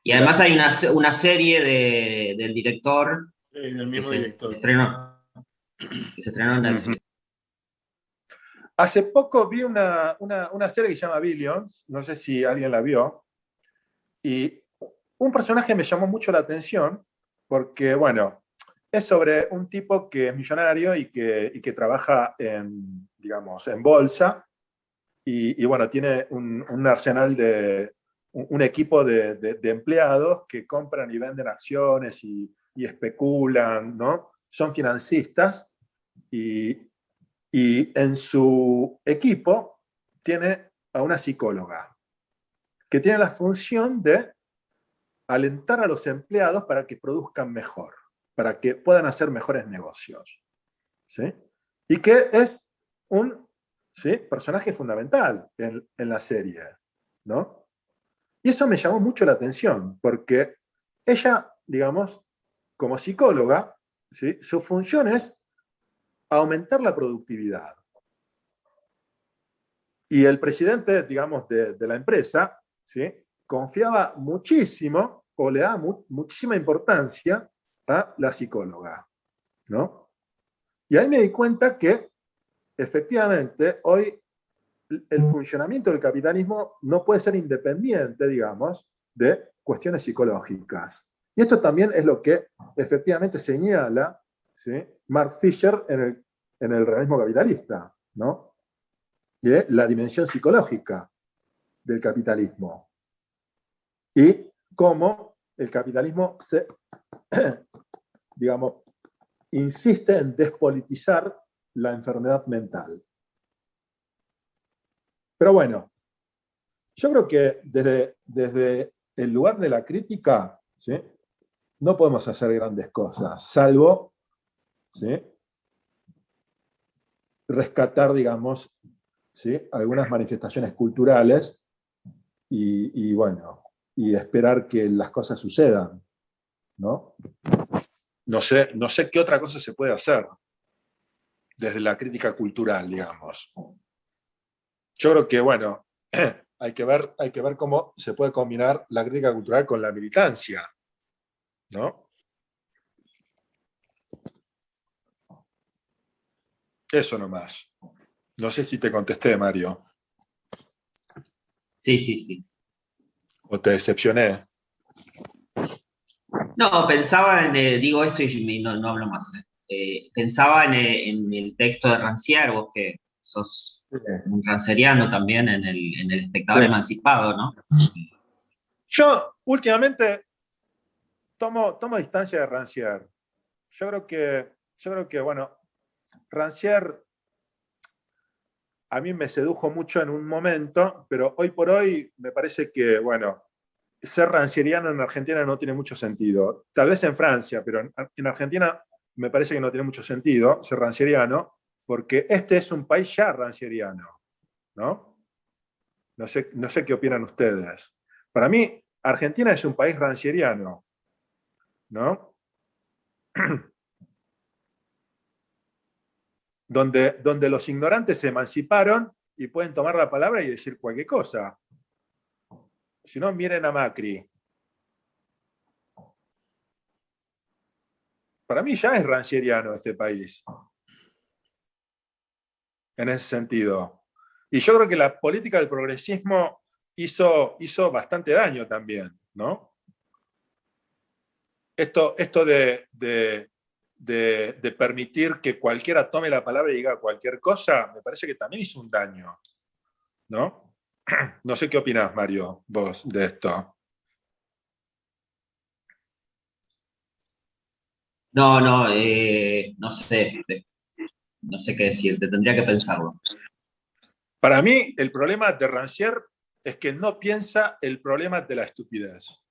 Y mirá. además hay una serie del director Del mismo que director. se estrenó en Netflix. Hace poco vi una serie que se llama Billions, no sé si alguien la vio, y un personaje me llamó mucho la atención porque, bueno, es sobre un tipo que es millonario y que trabaja en, digamos, en bolsa, y bueno, tiene un arsenal un equipo de empleados que compran y venden acciones y especulan, ¿no? Son financistas y en su equipo tiene a una psicóloga que tiene la función de alentar a los empleados para que produzcan mejor, para que puedan hacer mejores negocios, ¿sí? Y que es un, ¿sí?, personaje fundamental en la serie, ¿no? Y eso me llamó mucho la atención, porque ella, digamos, como psicóloga, ¿sí?, su función es aumentar la productividad. Y el presidente, digamos, de la empresa, ¿sí?, confiaba muchísimo o le da muchísima importancia a la psicóloga, ¿no? Y ahí me di cuenta que efectivamente hoy el funcionamiento del capitalismo no puede ser independiente, digamos, de cuestiones psicológicas. Y esto también es lo que efectivamente señala, ¿sí?, Mark Fisher en el realismo capitalista, ¿no? De la dimensión psicológica del capitalismo. Y cómo el capitalismo digamos, insiste en despolitizar la enfermedad mental. Pero bueno, yo creo que desde el lugar de la crítica, ¿sí?, no podemos hacer grandes cosas, salvo, ¿sí?, rescatar, digamos, ¿sí?, algunas manifestaciones culturales y bueno, y esperar que las cosas sucedan, ¿no? No sé qué otra cosa se puede hacer desde la crítica cultural, digamos. yo creo que, bueno, hay que ver cómo se puede combinar la crítica cultural con la militancia, ¿no? Eso nomás. No sé si te contesté, Mario. Sí. O te decepcioné. No, pensaba en, digo esto y no hablo más. Pensaba en el texto de Rancière, vos que sos un ranceriano también, en el espectador Sí. emancipado, ¿no? Yo últimamente tomo distancia de Rancière. Yo creo que, bueno, Rancière a mí me sedujo mucho en un momento, pero hoy por hoy me parece que, bueno, ser rancieriano en Argentina no tiene mucho sentido. Tal vez en Francia, pero en Argentina me parece que no tiene mucho sentido ser rancieriano, porque este es un país ya rancieriano, ¿no? No sé qué opinan ustedes. Para mí, Argentina es un país rancieriano, ¿no? donde los ignorantes se emanciparon y pueden tomar la palabra y decir cualquier cosa. Si no, miren a Macri. Para mí ya es rancieriano este país, en ese sentido. Y yo creo que la política del progresismo hizo bastante daño también, ¿no? Esto de permitir que cualquiera tome la palabra y diga cualquier cosa, me parece que también hizo un daño, ¿no? No sé qué opinás, Mario, vos de esto. No sé. No sé qué decirte, tendría que pensarlo. Para mí, el problema de Rancière es que no piensa el problema de la estupidez.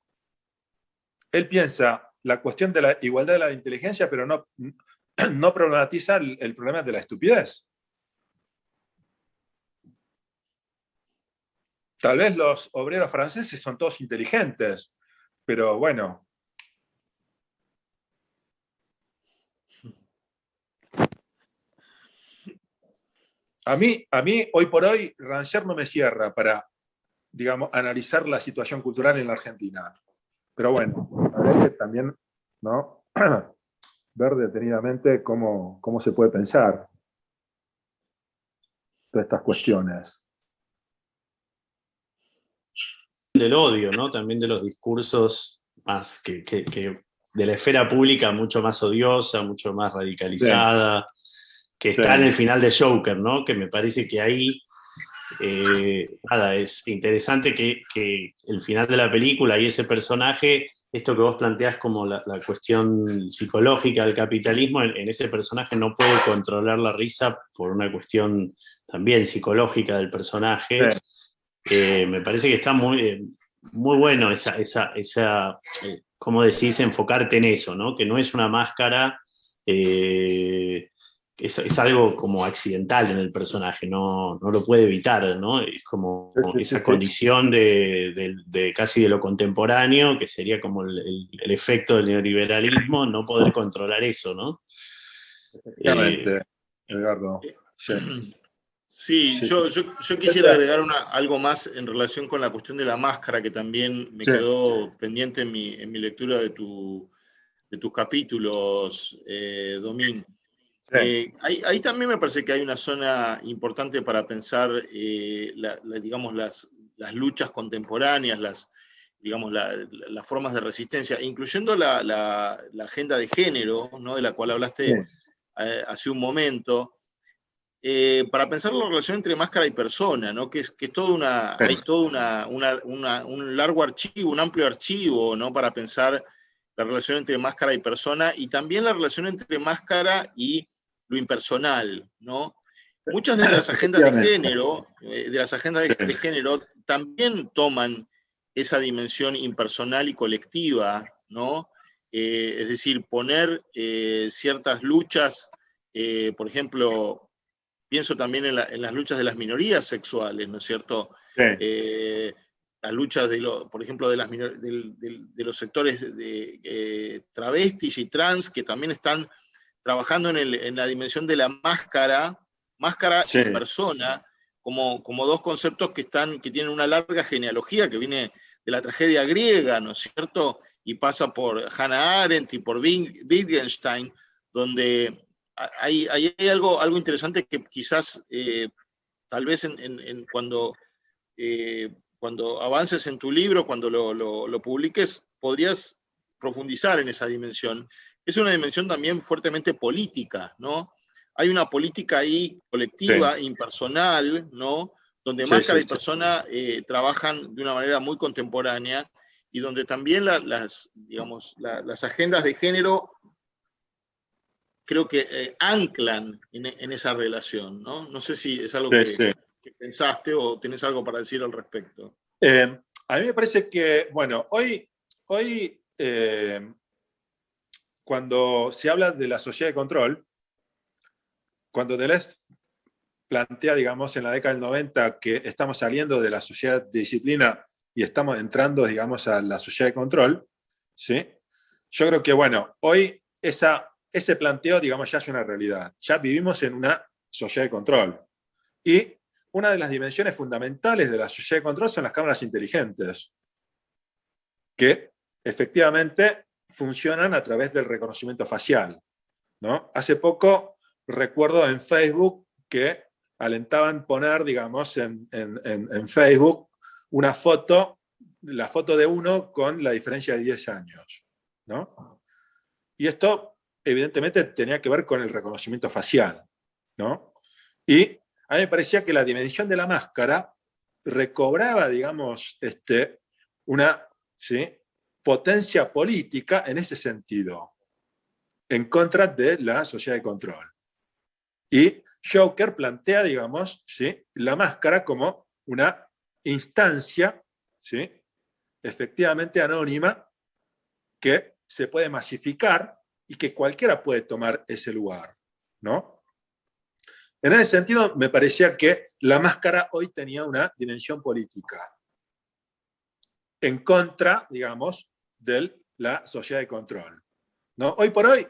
Él piensa la cuestión de la igualdad de la inteligencia, pero no problematiza el problema de la estupidez. Tal vez los obreros franceses son todos inteligentes, pero bueno. A mí, hoy por hoy, Rancière no me cierra para, digamos, analizar la situación cultural en la Argentina. Pero bueno, habrá que también, ¿no? ver detenidamente cómo se puede pensar todas estas cuestiones. Del odio, ¿no? También de los discursos más que de la esfera pública mucho más odiosa, mucho más radicalizada, que está en el final de Joker, ¿no? Que me parece que ahí, nada, es interesante que el final de la película y ese personaje, esto que vos planteás como la cuestión psicológica del capitalismo, en ese personaje no puede controlar la risa por una cuestión también psicológica del personaje. Me parece que está muy bueno ¿cómo decís? Enfocarte en eso, ¿no? Que no es una máscara, es algo como accidental en el personaje, no lo puede evitar, ¿no? Es como esa condición de casi de lo contemporáneo, que sería como el efecto del neoliberalismo, no poder controlar eso, ¿no? Efectivamente, Edgardo. Sí, yo quisiera agregar algo más en relación con la cuestión de la máscara, que también me quedó pendiente en mi lectura de tus capítulos, Domín. Ahí también me parece que hay una zona importante para pensar, digamos, las luchas contemporáneas, las formas de resistencia, incluyendo la agenda de género, ¿no? De la cual hablaste hace un momento. Para pensar la relación entre máscara y persona, ¿no? Que es toda hay todo un largo archivo, un amplio archivo, ¿no? Para pensar la relación entre máscara y persona, y también la relación entre máscara y lo impersonal, ¿no? Muchas de las agendas de género, también toman esa dimensión impersonal y colectiva, ¿no? Es decir, poner ciertas luchas, por ejemplo, pienso también en las luchas de las minorías sexuales, ¿no es cierto? Las luchas, por ejemplo, de los sectores de travestis y trans, que también están trabajando en la dimensión de la máscara y persona, como dos conceptos que tienen una larga genealogía, que viene de la tragedia griega, ¿no es cierto? Y pasa por Hannah Arendt y por Wittgenstein, donde hay algo interesante que quizás, tal vez cuando avances en tu libro, cuando lo publiques, podrías profundizar en esa dimensión. Es una dimensión también fuertemente política, ¿no? Hay una política ahí colectiva, sí, impersonal, ¿no? Donde Máscara y Persona trabajan de una manera muy contemporánea y donde también las agendas de género creo que anclan en esa relación, ¿no? No sé si es algo que pensaste o tenés algo para decir al respecto. A mí me parece que, bueno, hoy cuando se habla de la sociedad de control, cuando Deleuze plantea, digamos, en la década del 90 que estamos saliendo de la sociedad de disciplina y estamos entrando, digamos, a la sociedad de control, ¿sí? Yo creo que, bueno, hoy ese planteo, digamos, ya es una realidad. Ya vivimos en una sociedad de control. Y una de las dimensiones fundamentales de la sociedad de control son las cámaras inteligentes, que efectivamente funcionan a través del reconocimiento facial, ¿no? Hace poco recuerdo en Facebook que alentaban poner, digamos, en Facebook una foto, la foto de uno con la diferencia de 10 años, ¿no? Y esto, evidentemente, tenía que ver con el reconocimiento facial, ¿no? Y a mí me parecía que la dimensión de la máscara recobraba, digamos, una, ¿sí?, potencia política en ese sentido, en contra de la sociedad de control. Y Joker plantea, digamos, ¿sí?, la máscara como una instancia, ¿sí?, efectivamente anónima, que se puede masificar y que cualquiera puede tomar ese lugar, ¿no? En ese sentido, me parecía que la máscara hoy tenía una dimensión política, en contra, digamos, de la sociedad de control, ¿no? Hoy por hoy,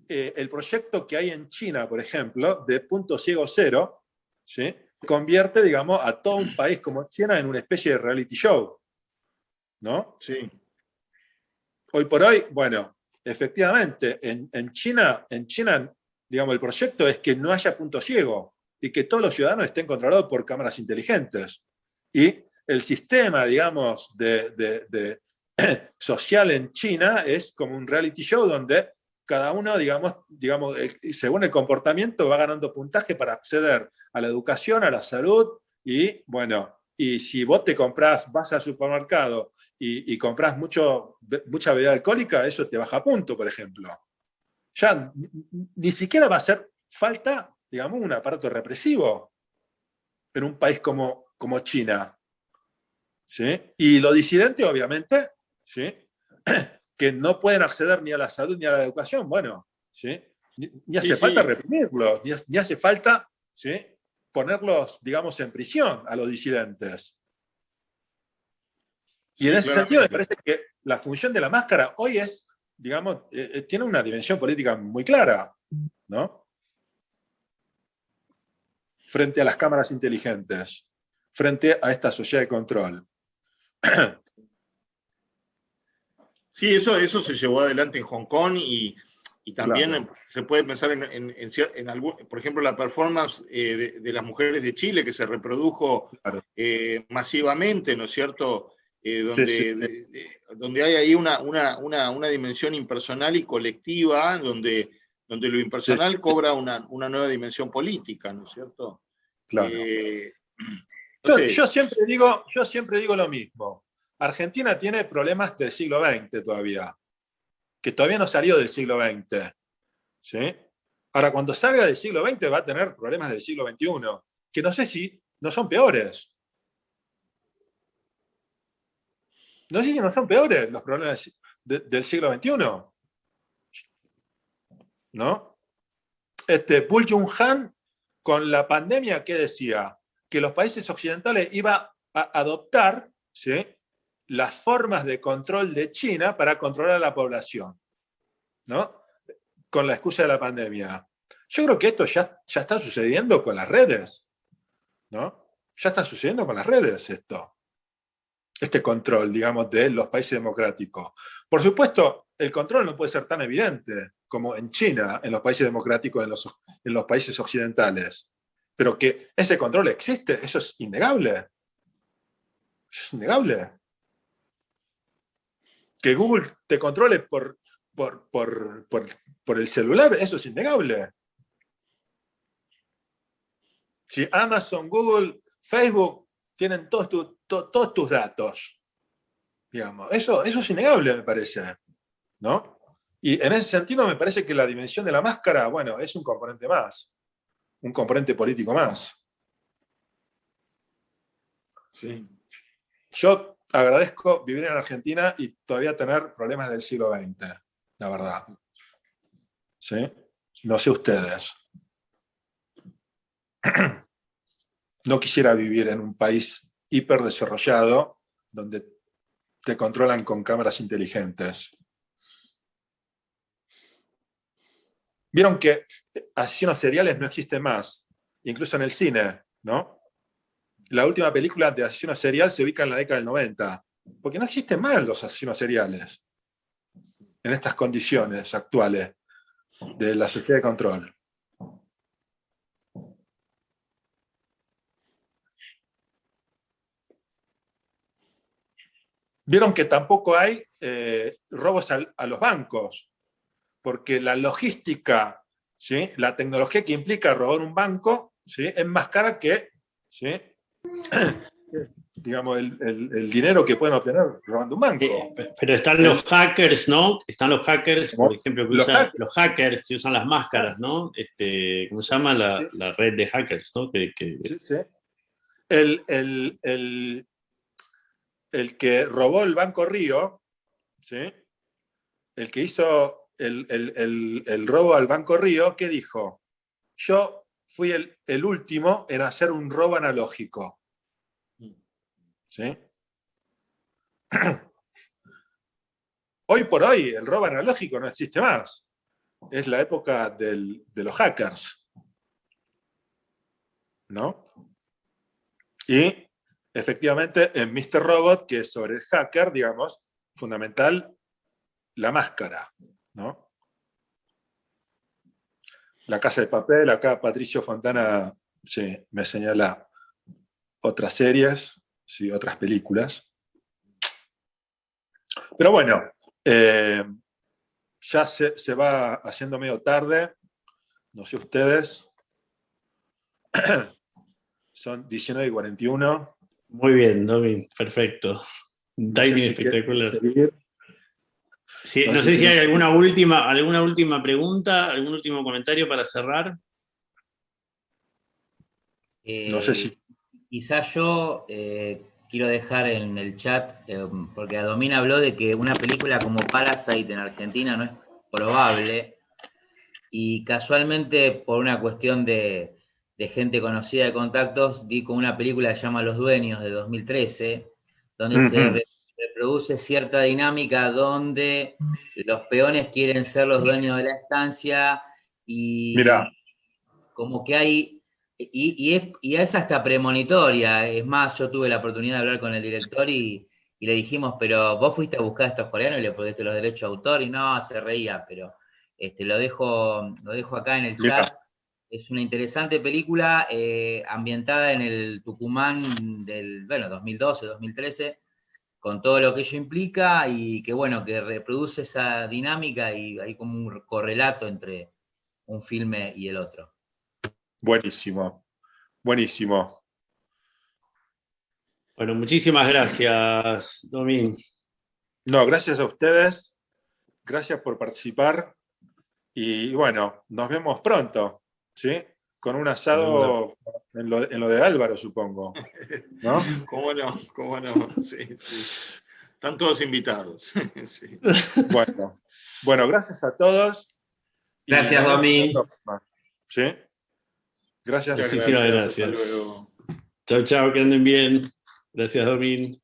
el proyecto que hay en China, por ejemplo, de punto ciego cero, ¿sí?, convierte, digamos, a todo un país como China en una especie de reality show, ¿no? Sí. Hoy por hoy, bueno, efectivamente, en China, digamos, el proyecto es que no haya punto ciego y que todos los ciudadanos estén controlados por cámaras inteligentes. Y el sistema, digamos, social en China es como un reality show donde cada uno, digamos, según el comportamiento, va ganando puntaje para acceder a la educación, a la salud, y bueno, y si vos vas al supermercado y compras mucha bebida alcohólica, eso te baja punto, por ejemplo. Ya ni siquiera va a hacer falta, digamos, un aparato represivo en un país como China, ¿sí? Y los disidentes, obviamente, ¿sí?, que no pueden acceder ni a la salud ni a la educación, bueno, ¿sí?, ni hace falta reprimirlos, ni hace falta, ¿sí?, ponerlos, digamos, en prisión a los disidentes. Y en ese sentido me parece que la función de la máscara hoy es, digamos, tiene una dimensión política muy clara, ¿no? Frente a las cámaras inteligentes, frente a esta sociedad de control. Sí, eso se llevó adelante en Hong Kong y también, claro, se puede pensar en algún, por ejemplo, la performance de las mujeres de Chile, que se reprodujo, claro, masivamente, ¿no es cierto? Donde hay ahí una dimensión impersonal y colectiva, donde lo impersonal cobra una nueva dimensión política, ¿no es cierto? Claro. Yo siempre digo lo mismo. Argentina tiene problemas del siglo XX todavía, que todavía no salió del siglo XX, ¿sí? Ahora, cuando salga del siglo XX va a tener problemas del siglo XXI, que no sé si no son peores. No sé si no son peores los problemas del siglo XXI, ¿no? Paul Jung-Han, con la pandemia, ¿qué decía? Que los países occidentales iban a adoptar, ¿sí?, las formas de control de China para controlar a la población, ¿no?, con la excusa de la pandemia. Yo creo que esto ya está sucediendo con las redes. ¿no? Ya está sucediendo con las redes esto. Este control, digamos, de los países democráticos. Por supuesto, el control no puede ser tan evidente como en China, en los países democráticos, en los países occidentales. Pero que ese control existe, eso es innegable. Es innegable. Que Google te controle por el celular, eso es innegable. Si Amazon, Google, Facebook tienen todos tus datos, digamos, eso es innegable, me parece, ¿no? Y en ese sentido me parece que la dimensión de la máscara, bueno, es un componente más, un componente político más. Sí. Yo agradezco vivir en Argentina y todavía tener problemas del siglo XX, la verdad. ¿Sí? No sé ustedes. No quisiera vivir en un país hiperdesarrollado donde te controlan con cámaras inteligentes. Vieron que asesinos seriales no existen más, incluso en el cine, ¿no? La última película de asesino serial se ubica en la década del 90, porque no existen más los asesinos seriales en estas condiciones actuales de la sociedad de control. Vieron que tampoco hay robos a los bancos, porque la logística, ¿sí?, la tecnología que implica robar un banco, ¿sí?, es más cara que, ¿sí?, digamos, el dinero que pueden obtener robando un banco. Pero están los hackers, ¿no? Están los hackers, por ejemplo, que los hackers que usan las máscaras, ¿no? ¿Cómo se llama? La red de hackers, ¿no? Sí, sí. El que robó el Banco Río, ¿sí?, el que hizo el robo al Banco Río, ¿qué dijo? Yo fui el último en hacer un robo analógico. ¿Sí? Hoy por hoy el robo analógico no existe más. Es la época de los hackers, ¿no? Y efectivamente en Mr. Robot, que es sobre el hacker, digamos, fundamental la máscara, ¿no? La Casa de Papel, acá Patricio Fontana, sí, me señala otras series, sí, otras películas. Pero bueno, ya se va haciendo medio tarde, no sé ustedes. Son 19:41. Muy bien, Domi, perfecto. Un No sé timing si espectacular. Sí, No no sé sé si si hay tienen- alguna última pregunta, algún último comentario para cerrar. No sé si... Quizás yo quiero dejar en el chat, porque Adomín habló de que una película como Parasite en Argentina no es probable, y casualmente por una cuestión de gente conocida de contactos, di con una película que se llama Los Dueños de 2013, donde se reproduce cierta dinámica donde los peones quieren ser los dueños de la estancia y Mirá. como que hay... Y es hasta premonitoria. Es más, yo tuve la oportunidad de hablar con el director y le dijimos, pero vos fuiste a buscar a estos coreanos y le pusiste los derechos de autor, y no, se reía, pero lo dejo acá en el chat. Mirá. Es una interesante película ambientada en el Tucumán del 2012, 2013, con todo lo que ello implica, y que bueno, que reproduce esa dinámica, y hay como un correlato entre un filme y el otro. Buenísimo, buenísimo. Bueno, muchísimas gracias, Domín. No, gracias a ustedes, gracias por participar, y bueno, nos vemos pronto, ¿sí? Con un asado en lo de Álvaro, supongo, ¿no? ¿Cómo no? ¿Cómo no? Sí, sí. Están todos invitados. Sí. Bueno, gracias a todos. Gracias, Domín. ¿Sí? Gracias. Muchísimas gracias. Chao, chao, que anden bien. Gracias, Domín.